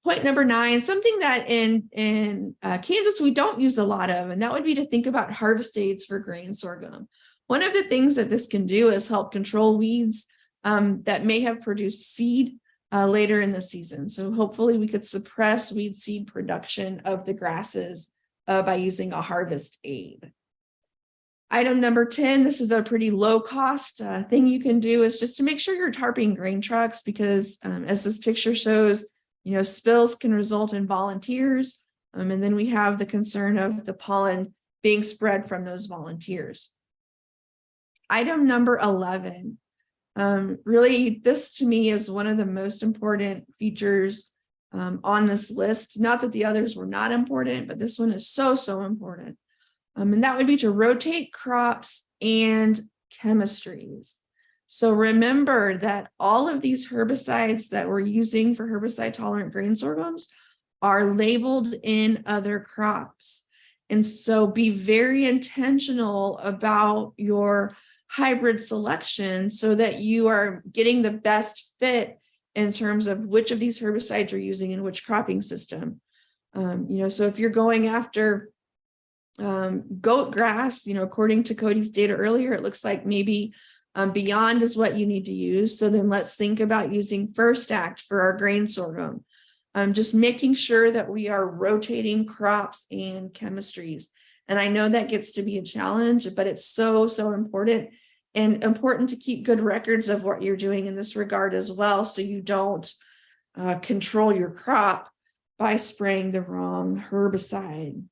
Point number 9, something that in Kansas we don't use a lot of, and that would be to think about harvest aids for grain sorghum. One of the things that this can do is help control weeds that may have produced seed later in the season. So hopefully we could suppress weed seed production of the grasses by using a harvest aid. Item number 10, this is a pretty low cost thing you can do, is just to make sure you're tarping grain trucks, because as this picture shows, spills can result in volunteers. And then we have the concern of the pollen being spread from those volunteers. Item number 11, really, this to me is one of the most important features on this list. Not that the others were not important, but this one is so important. And that would be to rotate crops and chemistries. So remember that all of these herbicides that we're using for herbicide tolerant grain sorghums are labeled in other crops. And so be very intentional about your hybrid selection so that you are getting the best fit in terms of which of these herbicides you're using in which cropping system. So if you're going after goat grass, according to Cody's data earlier, it looks like maybe Beyond is what you need to use. So then let's think about using First Act for our grain sorghum. Just making sure that we are rotating crops and chemistries. And I know that gets to be a challenge, but it's so important, and important to keep good records of what you're doing in this regard as well, so you don't control your crop by spraying the wrong herbicide.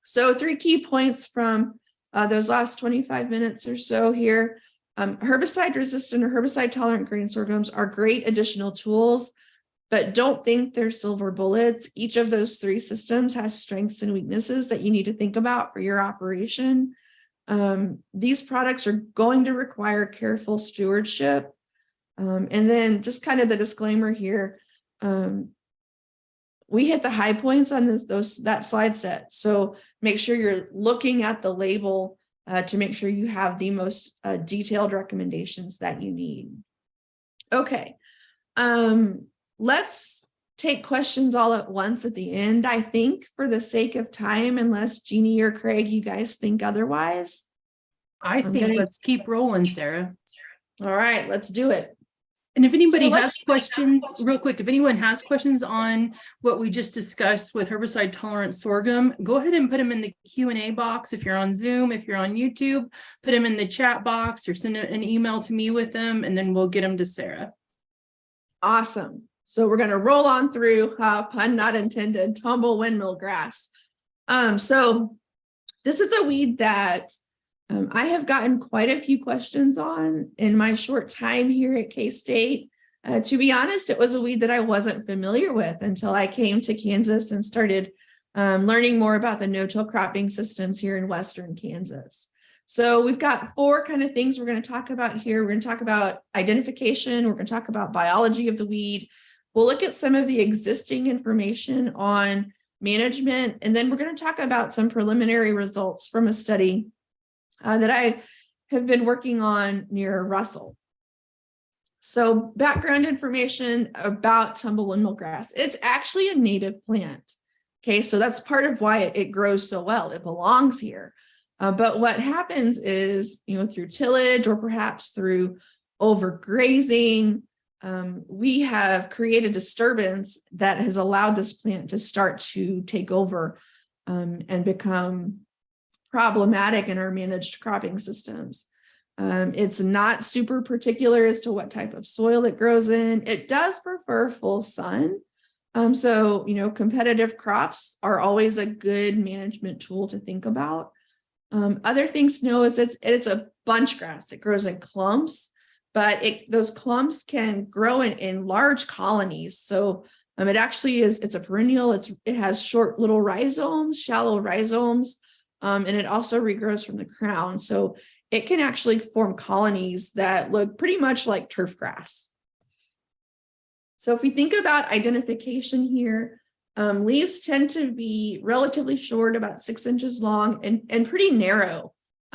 So 3 key points from those last 25 minutes or so here. Herbicide resistant or herbicide tolerant grain sorghums are great additional tools, but don't think they're silver bullets. Each of those 3 systems has strengths and weaknesses that you need to think about for your operation. These products are going to require careful stewardship. And then just kind of the disclaimer here, we hit the high points on that slide set. So make sure you're looking at the label to make sure you have the most detailed recommendations that you need. Okay, let's take questions all at once at the end, I think, for the sake of time, unless Jeannie or Craig, you guys think otherwise. I think let's keep rolling, Sarah. All right, let's do it. And if anybody So let's- has questions, real quick, if anyone has questions on what we just discussed with herbicide tolerant sorghum, go ahead and put them in the Q&A box. If you're on Zoom, if you're on YouTube, put them in the chat box or send an email to me with them, and then we'll get them to Sarah. Awesome. So we're going to roll on through, pun not intended, tumble windmill grass. So this is a weed that I have gotten quite a few questions on in my short time here at K-State. To be honest, it was a weed that I wasn't familiar with until I came to Kansas and started learning more about the no-till cropping systems here in Western Kansas. So we've got 4 kind of things we're going to talk about here. We're going to talk about identification. We're going to talk about biology of the weed. We'll look at some of the existing information on management, and then we're going to talk about some preliminary results from a study that I have been working on near Russell. So background information about tumble windmill grass. It's actually a native plant. Okay, so that's part of why it grows so well. It belongs here. But what happens is, through tillage or perhaps through overgrazing, we have created disturbance that has allowed this plant to start to take over and become problematic in our managed cropping systems. It's not super particular as to what type of soil it grows in. It does prefer full sun. So, competitive crops are always a good management tool to think about. Other things to know is it's a bunch grass. It grows in clumps, but those clumps can grow in large colonies. So it actually it's a perennial. It has short little rhizomes, shallow rhizomes, and it also regrows from the crown. So it can actually form colonies that look pretty much like turf grass. So if we think about identification here, leaves tend to be relatively short, about 6 inches long and pretty narrow.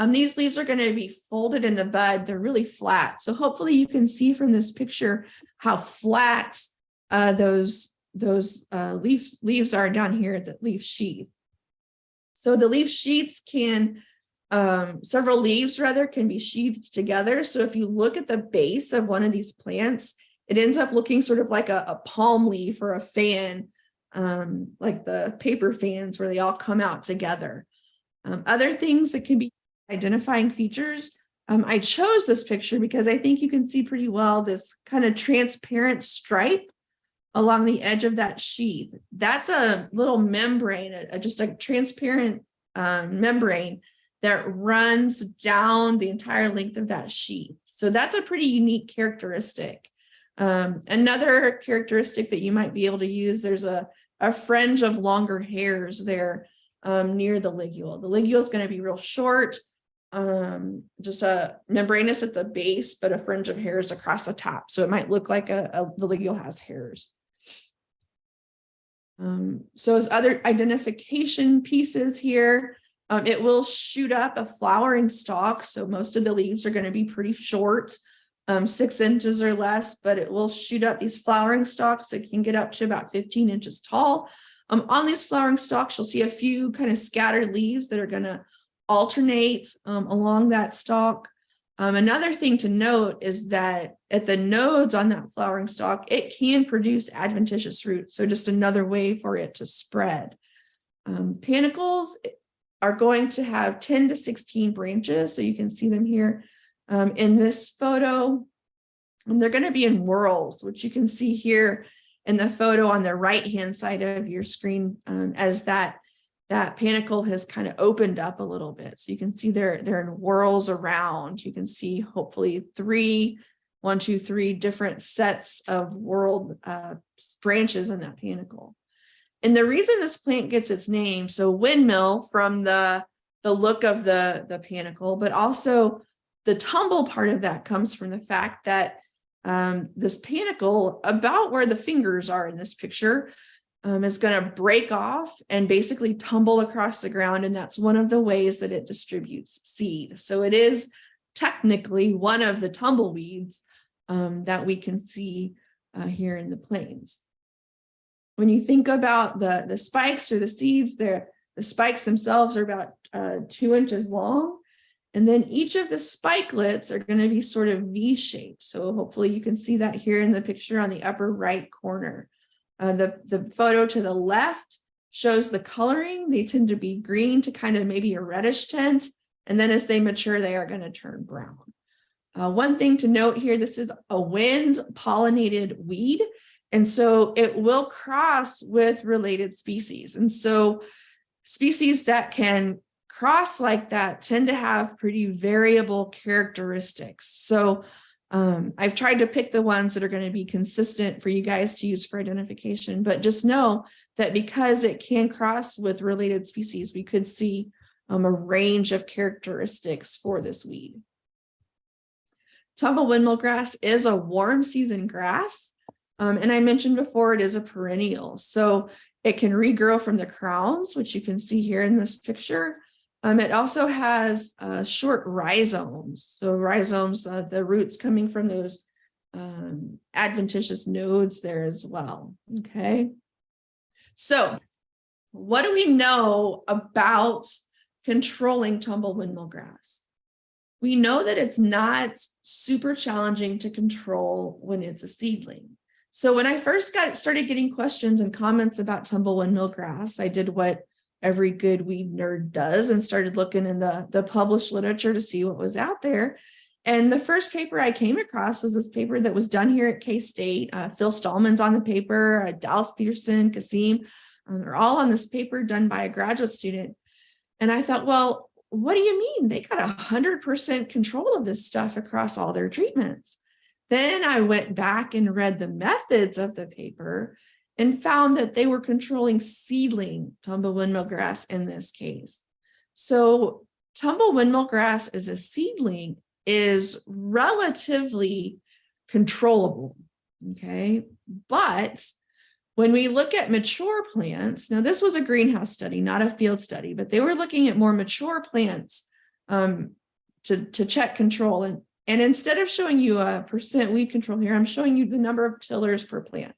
These leaves are going to be folded in the bud. They're really flat. So hopefully you can see from this picture how flat those leaves are down here at the leaf sheath. So the leaf sheaths several leaves can be sheathed together. So if you look at the base of one of these plants, it ends up looking sort of like a palm leaf or a fan, like the paper fans where they all come out together. Other things that can be identifying features. I chose this picture because I think you can see pretty well this kind of transparent stripe along the edge of that sheath. That's a little membrane, just a transparent membrane that runs down the entire length of that sheath. So that's a pretty unique characteristic. Another characteristic that you might be able to use, there's a fringe of longer hairs there near the ligule. The ligule is going to be real short, just a membranous at the base, but a fringe of hairs across the top. So it might look like the ligule has hairs. So as other identification pieces here, it will shoot up a flowering stalk. So most of the leaves are going to be pretty short, 6 inches or less, but it will shoot up these flowering stalks that can get up to about 15 inches tall. On these flowering stalks, you'll see a few kind of scattered leaves that are going to alternate along that stalk. Another thing to note is that at the nodes on that flowering stalk, it can produce adventitious roots. So just another way for it to spread. Panicles are going to have 10 to 16 branches. So you can see them here in this photo. And they're going to be in whorls, which you can see here in the photo on the right-hand side of your screen as that panicle has kind of opened up a little bit. So you can see they're in whorls around. You can see hopefully 3 different sets of whorled branches in that panicle. And the reason this plant gets its name, so windmill from the look of the panicle, but also the tumble part of that comes from the fact that this panicle, about where the fingers are in this picture, is going to break off and basically tumble across the ground. And that's one of the ways that it distributes seed. So it is technically one of the tumbleweeds that we can see here in the plains. When you think about the spikes or the seeds, the spikes themselves are about 2 inches long. And then each of the spikelets are going to be sort of V-shaped. So hopefully you can see that here in the picture on the upper right corner. The photo to the left shows the coloring. They tend to be green to kind of maybe a reddish tint. And then as they mature, they are going to turn brown. One thing to note here, this is a wind pollinated weed. And so it will cross with related species. And so species that can cross like that tend to have pretty variable characteristics. So I've tried to pick the ones that are going to be consistent for you guys to use for identification, but just know that because it can cross with related species, we could see a range of characteristics for this weed. Tumble windmill grass is a warm season grass. And I mentioned before, it is a perennial. So it can regrow from the crowns, which you can see here in this picture. It also has short rhizomes. So rhizomes, the roots coming from those adventitious nodes there as well. Okay. So what do we know about controlling tumble windmill grass? We know that it's not super challenging to control when it's a seedling. So when I first started getting questions and comments about tumble windmill grass, I did what every good weed nerd does and started looking in the published literature to see what was out there. And the first paper I came across was this paper that was done here at K-State. Phil Stallman's on the paper, Dallas Peterson, Kasim, they're all on this paper done by a graduate student. And I thought, well, what do you mean? They got 100% control of this stuff across all their treatments. Then I went back and read the methods of the paper and found that they were controlling seedling tumble windmill grass in this case. So tumble windmill grass as a seedling is relatively controllable, okay? But when we look at mature plants, now this was a greenhouse study, not a field study, but they were looking at more mature plants to check control. And instead of showing you a percent weed control here, I'm showing you the number of tillers per plant.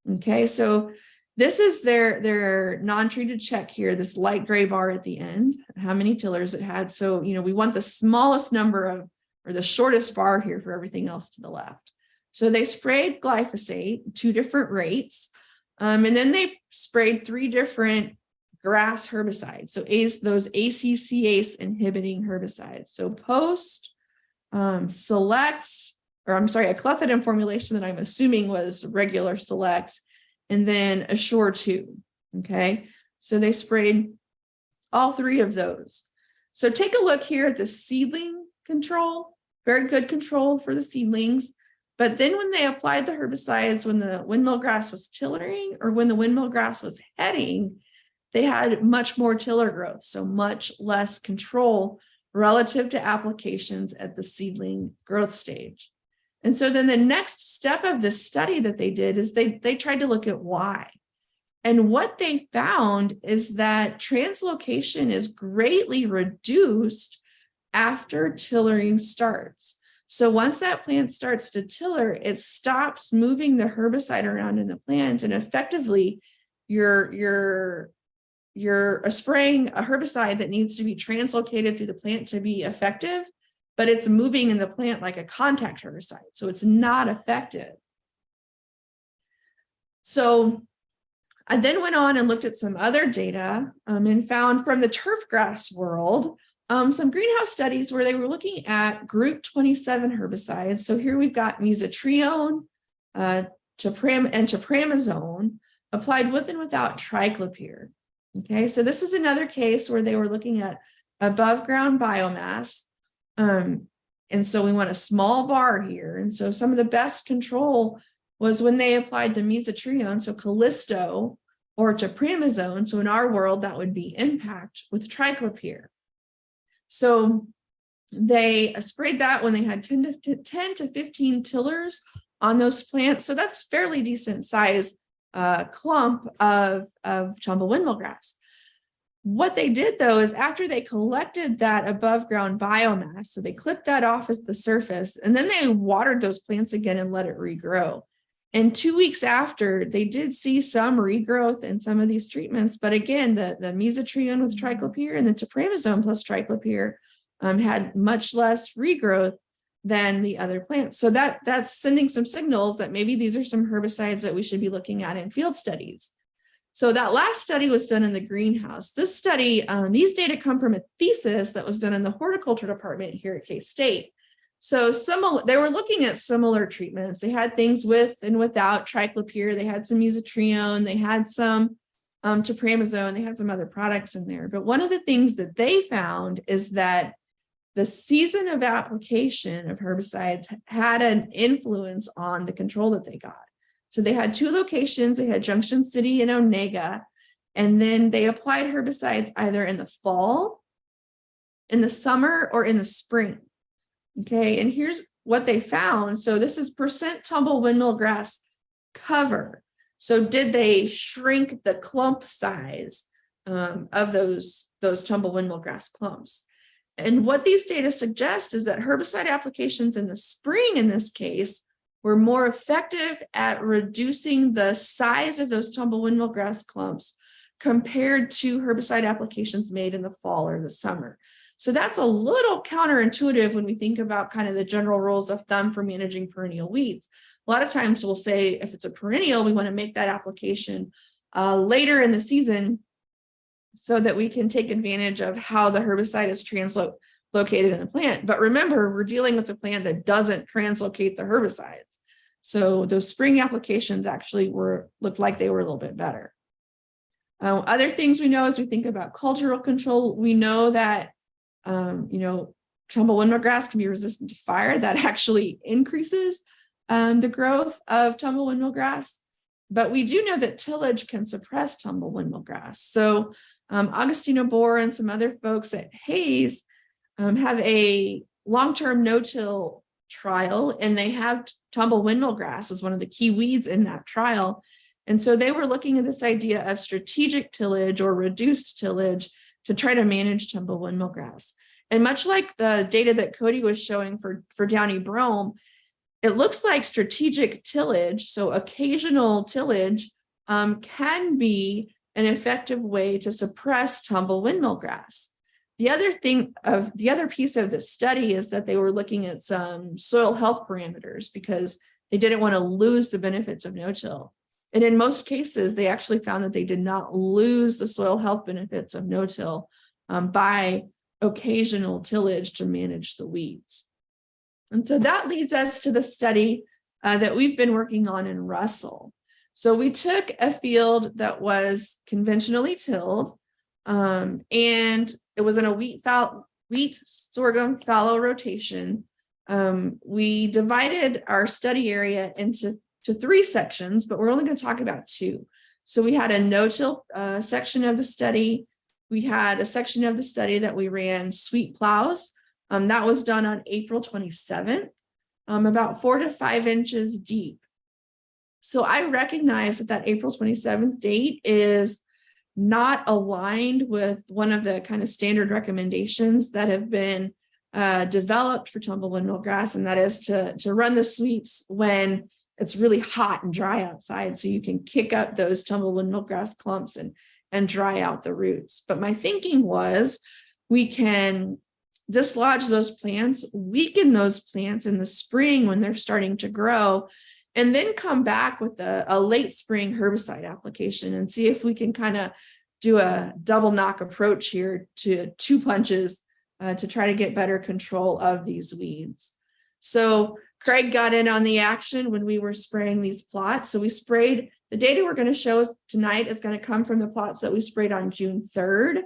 Okay, so this is their non-treated check here, this light gray bar at the end, how many tillers it had. So, we want the smallest number of, or the shortest bar here for everything else to the left. So they sprayed glyphosate, 2 different rates, and then they sprayed 3 different grass herbicides. So those ACCase inhibiting herbicides. So Post, Select, or I'm sorry, a clethodim formulation that I'm assuming was regular Select, and then Assure 2. Okay, so they sprayed all 3 of those. So take a look here at the seedling control, very good control for the seedlings. But then when they applied the herbicides, when the windmill grass was tillering or when the windmill grass was heading, they had much more tiller growth, so much less control relative to applications at the seedling growth stage. And so then the next step of this study that they did is they tried to look at why. And what they found is that translocation is greatly reduced after tillering starts. So once that plant starts to tiller, it stops moving the herbicide around in the plant, and effectively you're spraying a herbicide that needs to be translocated through the plant to be effective, but it's moving in the plant like a contact herbicide, so it's not effective. So I then went on and looked at some other data and found from the turfgrass world some greenhouse studies where they were looking at group 27 herbicides. So here we've got mesotrione, and tepramazone applied with and without triclopyr. Okay, so this is another case where they were looking at above ground biomass. And so we want a small bar here. And so some of the best control was when they applied the mesotrione, so Callisto or tepramazone. So in our world, that would be Impact with triclopyr. So they sprayed that when they had 10 to 15 tillers on those plants. So that's fairly decent size clump of tumble windmill grass. What they did though is after they collected that above ground biomass, so they clipped that off as the surface, and then they watered those plants again and let it regrow. And 2 weeks after, they did see some regrowth in some of these treatments. But again, the mesotrione with triclopyr and the tepramazone plus triclopyr had much less regrowth than the other plants. So that's sending some signals that maybe these are some herbicides that we should be looking at in field studies. So that last study was done in the greenhouse. This study, these data come from a thesis that was done in the horticulture department here at K-State. So they were looking at similar treatments. They had things with and without triclopyr. They had some mesotrione. They had some tepramazone. They had some other products in there. But one of the things that they found is that the season of application of herbicides had an influence on the control that they got. So they had 2 locations. They had Junction City and Onega, and then they applied herbicides either in the fall, in the summer, or in the spring. Okay, and here's what they found. So this is percent tumble windmill grass cover. So did they shrink the clump size of those tumble windmill grass clumps? And what these data suggest is that herbicide applications in the spring, in this case, were more effective at reducing the size of those tumble windmill grass clumps compared to herbicide applications made in the fall or the summer. So that's a little counterintuitive when we think about kind of the general rules of thumb for managing perennial weeds. A lot of times we'll say if it's a perennial, we want to make that application later in the season so that we can take advantage of how the herbicide is translocated in the plant. But remember, we're dealing with a plant that doesn't translocate the herbicides. So those spring applications actually looked like they were a little bit better. Other things we know as we think about cultural control, we know that tumble windmill grass can be resistant to fire. That actually increases the growth of tumble windmill grass. But we do know that tillage can suppress tumble windmill grass. So Augustino Bohr and some other folks at Hayes have a long-term no-till trial, and they have tumble windmill grass as one of the key weeds in that trial. And so they were looking at this idea of strategic tillage or reduced tillage to try to manage tumble windmill grass. And much like the data that Cody was showing for downy brome, it looks like strategic tillage, so occasional tillage, can be an effective way to suppress tumble windmill grass. The other piece of the study is that they were looking at some soil health parameters because they didn't want to lose the benefits of no-till. And in most cases, they actually found that they did not lose the soil health benefits of no-till by occasional tillage to manage the weeds. And so that leads us to the study that we've been working on in Russell. So we took a field that was conventionally tilled, and it was in a wheat sorghum fallow rotation. We divided our study area into 3 sections, but we're only going to talk about 2. So we had a no-till section of the study. We had a section of the study that we ran sweet plows. That was done on April 27th, about 4 to 5 inches deep. So I recognize that April 27th date is not aligned with one of the kind of standard recommendations that have been developed for tumble windmill grass, and that is to run the sweeps when it's really hot and dry outside, so you can kick up those tumble windmill grass clumps and dry out the roots. But my thinking was we can dislodge those plants, weaken those plants in the spring when they're starting to grow, and then come back with a late spring herbicide application and see if we can kind of do a double knock approach here to 2 punches to try to get better control of these weeds. So Craig got in on the action when we were spraying these plots. So we sprayed, the data we're going to show tonight is going to come from the plots that we sprayed on June 3rd.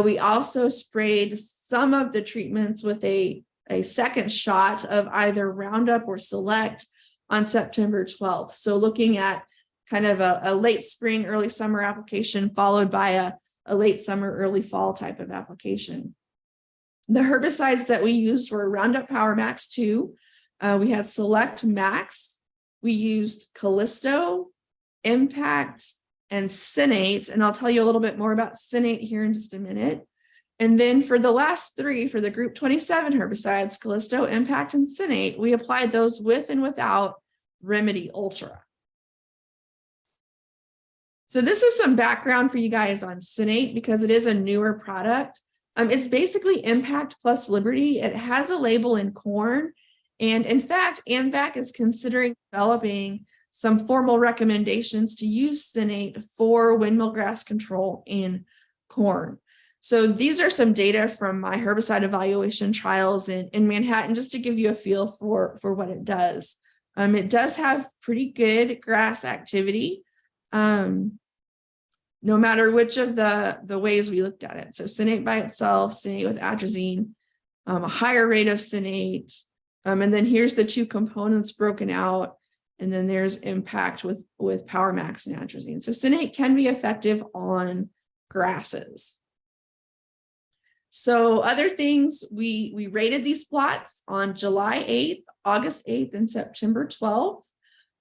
We also sprayed some of the treatments with a second shot of either Roundup or Select on September 12th. So looking at kind of a late spring, early summer application followed by a late summer, early fall type of application. The herbicides that we used were Roundup Power Max 2. We had Select Max. We used Callisto, Impact, and Sinnate. And I'll tell you a little bit more about Sinnate here in just a minute. And then for the last 3, for the group 27 herbicides, Callisto, Impact, and Sinnate, we applied those with and without Remedy Ultra. So this is some background for you guys on Sinnate because it is a newer product. It's basically Impact plus Liberty. It has a label in corn. And in fact, AMVAC is considering developing some formal recommendations to use Synate for windmill grass control in corn. So these are some data from my herbicide evaluation trials in Manhattan, just to give you a feel for what it does. It does have pretty good grass activity, no matter which of the ways we looked at it. So Synate by itself, Synate with atrazine, a higher rate of Synate, and then here's the two components broken out, and then there's Impact with PowerMax and atrazine. So Synate can be effective on grasses. So other things, we rated these plots on July 8th, August 8th, and September 12th.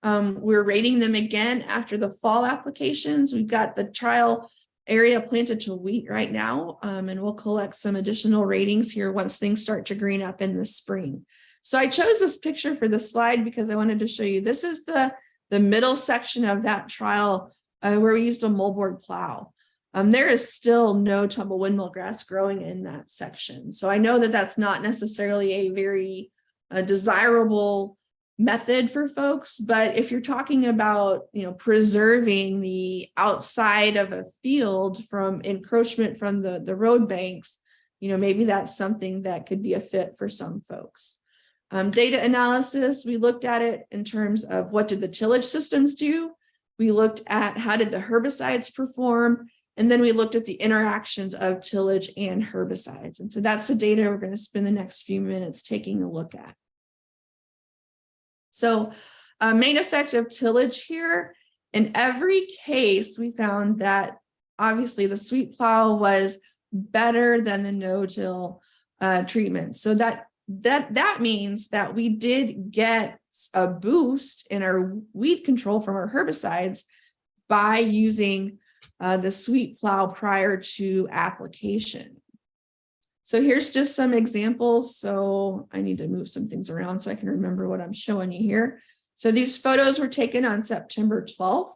We're rating them again after the fall applications. We've got the trial area planted to wheat right now, and we'll collect some additional ratings here once things start to green up in the spring. So I chose this picture for the slide because I wanted to show you, this is the middle section of that trial where we used a moldboard plow. There is still no tumble windmill grass growing in that section. So I know that that's not necessarily a very desirable method for folks, but if you're talking about, preserving the outside of a field from encroachment from the road banks, maybe that's something that could be a fit for some folks. Data analysis, we looked at it in terms of what did the tillage systems do? We looked at how did the herbicides perform? And then we looked at the interactions of tillage and herbicides. And so that's the data we're going to spend the next few minutes taking a look at. So main effect of tillage here, in every case, we found that obviously the sweep plow was better than the no-till treatment. So that means that we did get a boost in our weed control from our herbicides by using the sweep plow prior to application. So here's just some examples. So I need to move some things around so I can remember what I'm showing you here. So these photos were taken on September 12th.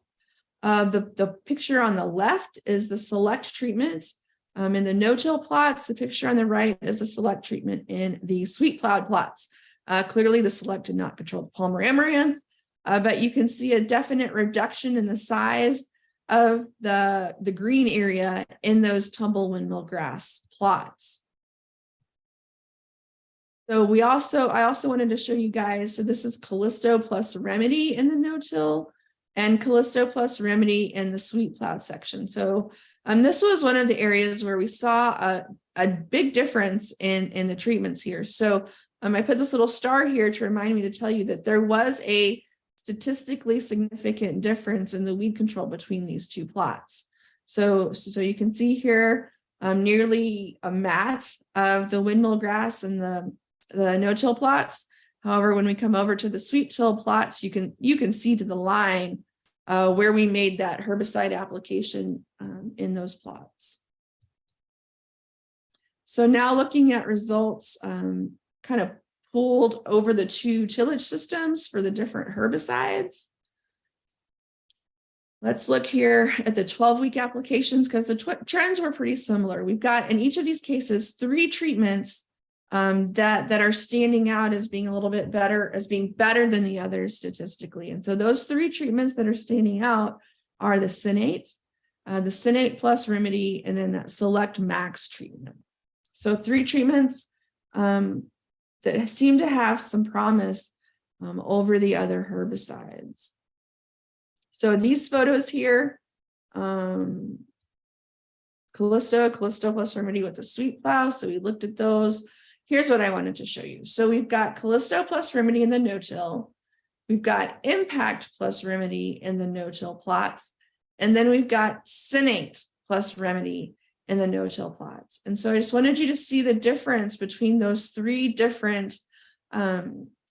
The picture on the left is the select treatment in the no-till plots. The picture on the right is the select treatment in the sweep plowed plots. Clearly the select did not control the Palmer amaranth, but you can see a definite reduction in the size of the green area in those tumble windmill grass plots. So I also wanted to show you guys, so this is Callisto plus Remedy in the no-till and Callisto plus Remedy in the sweep plowed section. So this was one of the areas where we saw a big difference in the treatments here. So I put this little star here to remind me to tell you that there was a statistically significant difference in the weed control between these two plots. So you can see here nearly a mat of the windmill grass and the no-till plots. However, when we come over to the sweep till plots, you can see to the line where we made that herbicide application in those plots. So now looking at results, kind of pooled over the two tillage systems for the different herbicides. Let's look here at the 12-week applications because the trends were pretty similar. We've got in each of these cases 3 treatments that are standing out as being a little bit better, as being better than the others statistically. And so those 3 treatments that are standing out are the Synate plus Remedy, and then that Select Max treatment. So 3 treatments that seem to have some promise over the other herbicides. So these photos here, Callisto plus Remedy with the sweep plow. So we looked at those. Here's what I wanted to show you. So we've got Callisto plus Remedy in the no-till. We've got Impact plus Remedy in the no-till plots. And then we've got Synate plus Remedy in the no-till plots. And so I just wanted you to see the difference between those 3 different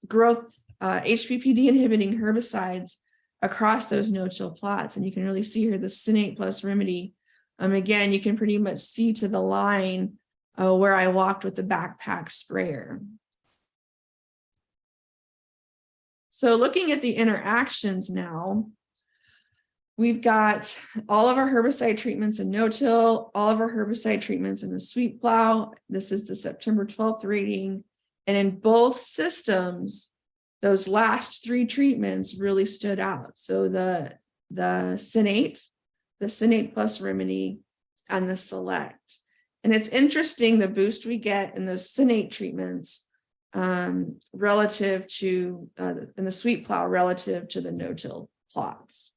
growth HPPD inhibiting herbicides across those no-till plots. And you can really see here the Synate plus Remedy. Again, you can pretty much see to the line where I walked with the backpack sprayer. So looking at the interactions now, We've got all of our herbicide treatments in no-till, all of our herbicide treatments in the sweep plow. This is the September 12th reading. And in both systems, those last 3 treatments really stood out. So the Synate, the Synate plus Remedy, and the Select. And it's interesting the boost we get in those Synate treatments relative to in the sweep plow relative to the no-till plots.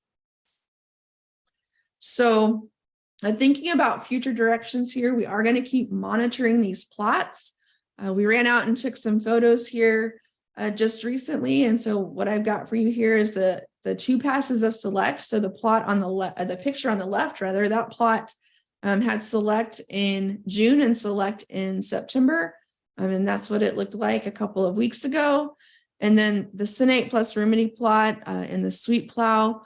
So I'm thinking about future directions here. We are going to keep monitoring these plots. We ran out and took some photos here just recently. And so what I've got for you here is the 2 passes of Select. So the plot on the left, the picture on the left, rather, that plot had Select in June and Select in September. And that's what it looked like a couple of weeks ago. And then the Synate plus Remedy plot in the sweep plow,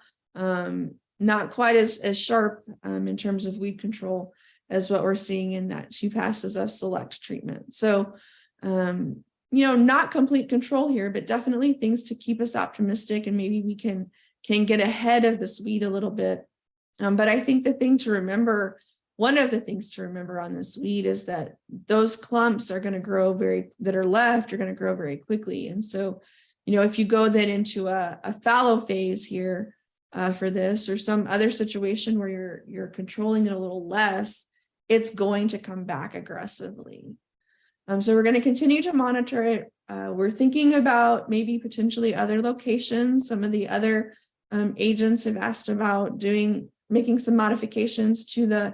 not quite as sharp in terms of weed control as what we're seeing in that 2 passes of Select treatment. So, not complete control here, but definitely things to keep us optimistic, and maybe we can get ahead of this weed a little bit. But I think one of the things to remember on this weed is that those clumps are going to grow that are left are going to grow very quickly. And so, if you go then into a fallow phase here, for this, or some other situation where you're controlling it a little less, it's going to come back aggressively. So we're going to continue to monitor it. We're thinking about maybe potentially other locations. Some of the other agents have asked about making some modifications to the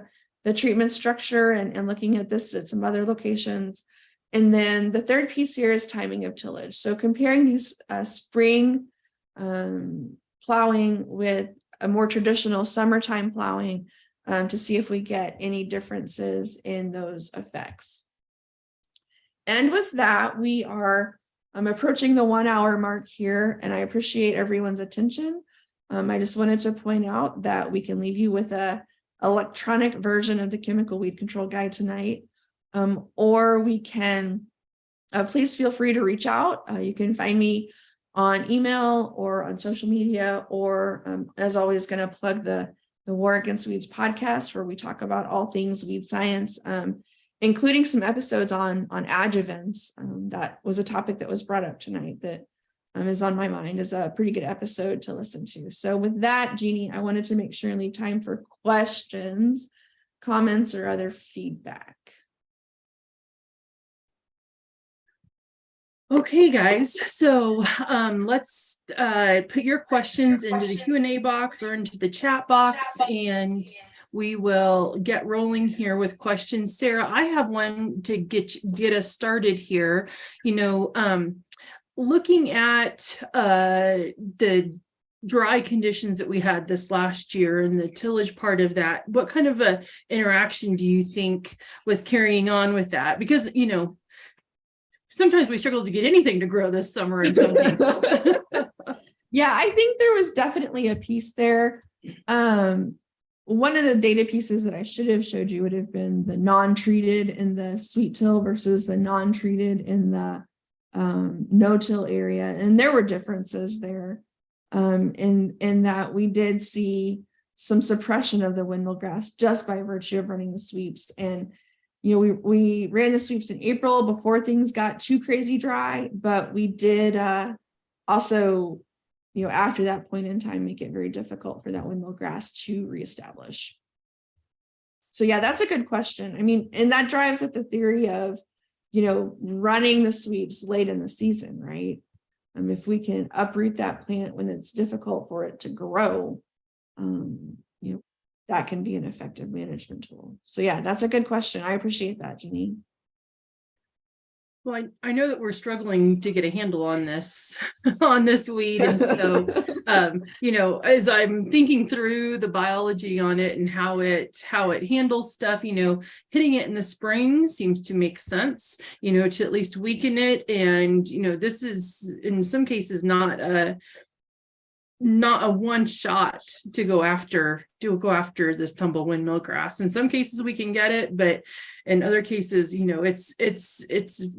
treatment structure and looking at this at some other locations. And then the third piece here is timing of tillage. So comparing these spring plowing with a more traditional summertime plowing to see if we get any differences in those effects. And with that, we are approaching the 1 hour mark here, and I appreciate everyone's attention. I just wanted to point out that we can leave you with a electronic version of the chemical weed control guide tonight, or we can, please feel free to reach out. You can find me on email or on social media, or as always, going to plug the War Against Weeds podcast, where we talk about all things weed science, including some episodes on adjuvants. That was a topic that was brought up tonight that is on my mind, is a pretty good episode to listen to. So with that, Jeannie, I wanted to make sure and leave time for questions, comments, or other feedback. Okay, guys, so let's put your questions into the Q&A box or into the chat box, and we will get rolling here with questions. Sarah, I have one to get us started here. Looking at the dry conditions that we had this last year and the tillage part of that, what kind of a interaction do you think was carrying on with that? Because, sometimes we struggle to get anything to grow this summer in some cases. Yeah, I think there was definitely a piece there. One of the data pieces that I should have showed you would have been the non-treated in the sweet till versus the non-treated in the no-till area. And there were differences there in that we did see some suppression of the windmill grass just by virtue of running the sweeps. And we ran the sweeps in April before things got too crazy dry, but we did also, after that point in time, make it very difficult for that windmill grass to reestablish. So yeah, that's a good question. I mean, and that drives at the theory of, running the sweeps late in the season, right? If we can uproot that plant when it's difficult for it to grow, that can be an effective management tool. So yeah, that's a good question. I appreciate that, Jeannie. Well, I know that we're struggling to get a handle on this weed. And so, as I'm thinking through the biology on it and how it handles stuff, hitting it in the spring seems to make sense, to at least weaken it. And, this is in some cases not a one shot to go after this tumble windmill grass. In some cases we can get it, but in other cases, it's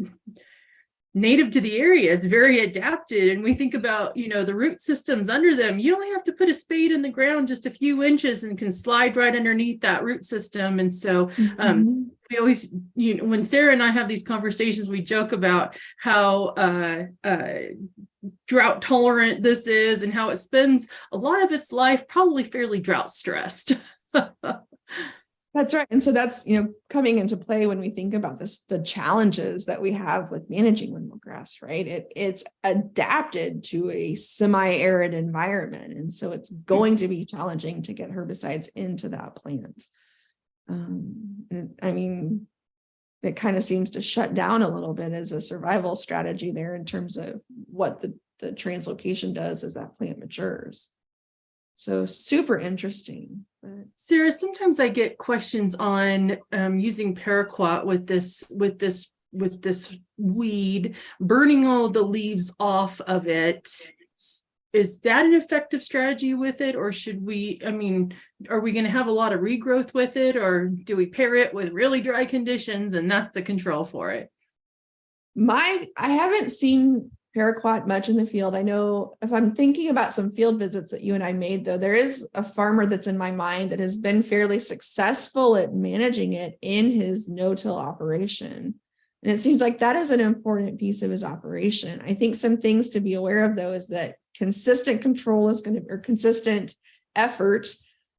native to the area. It's very adapted. And we think about, the root systems under them. You only have to put a spade in the ground just a few inches and can slide right underneath that root system. And so we always, when Sarah and I have these conversations, we joke about how drought tolerant this is and how it spends a lot of its life probably fairly drought stressed. That's right. And so that's, coming into play when we think about this, the challenges that we have with managing windmill grass, right? It's adapted to a semi-arid environment. And so it's going to be challenging to get herbicides into that plant. It kind of seems to shut down a little bit as a survival strategy there in terms of what the translocation does as that plant matures. So super interesting. Sarah, sometimes I get questions on using paraquat with this weed, burning all the leaves off of it. Is that an effective strategy with it, or should we? Are we going to have a lot of regrowth with it, or do we pair it with really dry conditions and that's the control for it? I haven't seen paraquat much in the field. I know if I'm thinking about some field visits that you and I made, though, there is a farmer that's in my mind that has been fairly successful at managing it in his no-till operation. And it seems like that is an important piece of his operation. I think some things to be aware of, though, is that consistent control or consistent effort,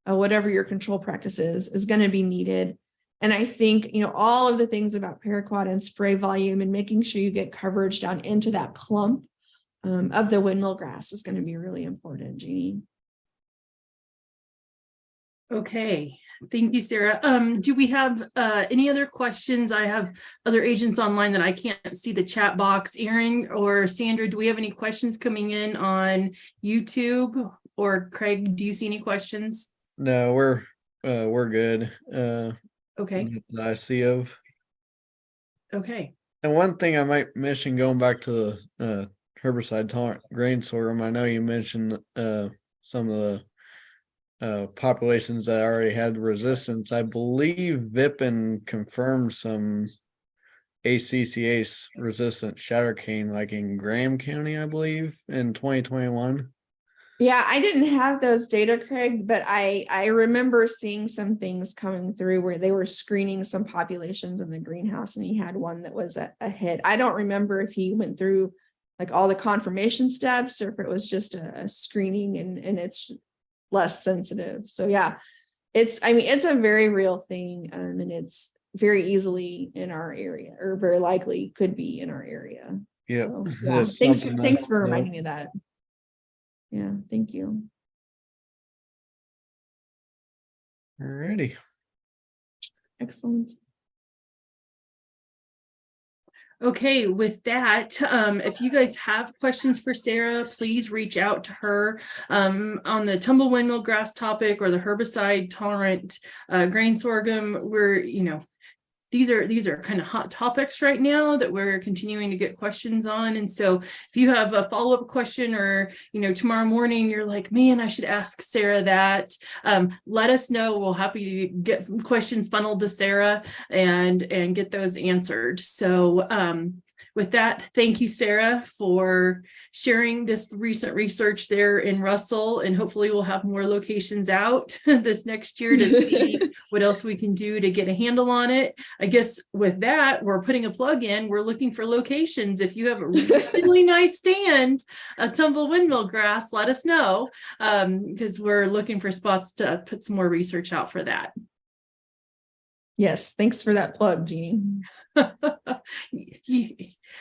whatever your control practice is going to be needed. And I think, all of the things about paraquat and spray volume and making sure you get coverage down into that clump of the windmill grass is going to be really important, Jeannie. Okay. Thank you, Sarah. Do we have any other questions? I have other agents online that I can't see the chat box. Aaron or Sandra, do we have any questions coming in on YouTube? Or Craig, do you see any questions? No, we're good. Okay. That I see of. Okay. And one thing I might mention, going back to the herbicide tolerant grain sorghum, I know you mentioned some of the populations that already had resistance. I believe Vipin confirmed some ACCA resistant shatter cane, like in Graham County, I believe, in 2021. Yeah, I didn't have those data, Craig, but I remember seeing some things coming through where they were screening some populations in the greenhouse, and he had one that was a hit. I don't remember if he went through like all the confirmation steps or if it was just a screening and it's less sensitive. So yeah, it's a very real thing, and it's very easily in our area, or very likely could be in our area. Yeah. So, yeah. Thanks for reminding me of that. Yeah, thank you. Alrighty. Excellent. Okay, with that, if you guys have questions for Sarah, please reach out to her on the tumble windmill grass topic or the herbicide tolerant grain sorghum. We're, these are kind of hot topics right now that we're continuing to get questions on. And so if you have a follow-up question, or, tomorrow morning, you're like, man, I should ask Sarah that, let us know. We'll happy to get questions funneled to Sarah and get those answered. So with that, thank you, Sarah, for sharing this recent research there in Russell, and hopefully we'll have more locations out this next year to see what else we can do to get a handle on it. I guess with that, we're putting a plug in. We're looking for locations. If you have a really nice stand, a tumble windmill grass, let us know, because we're looking for spots to put some more research out for that. Yes, thanks for that plug, Jeannie.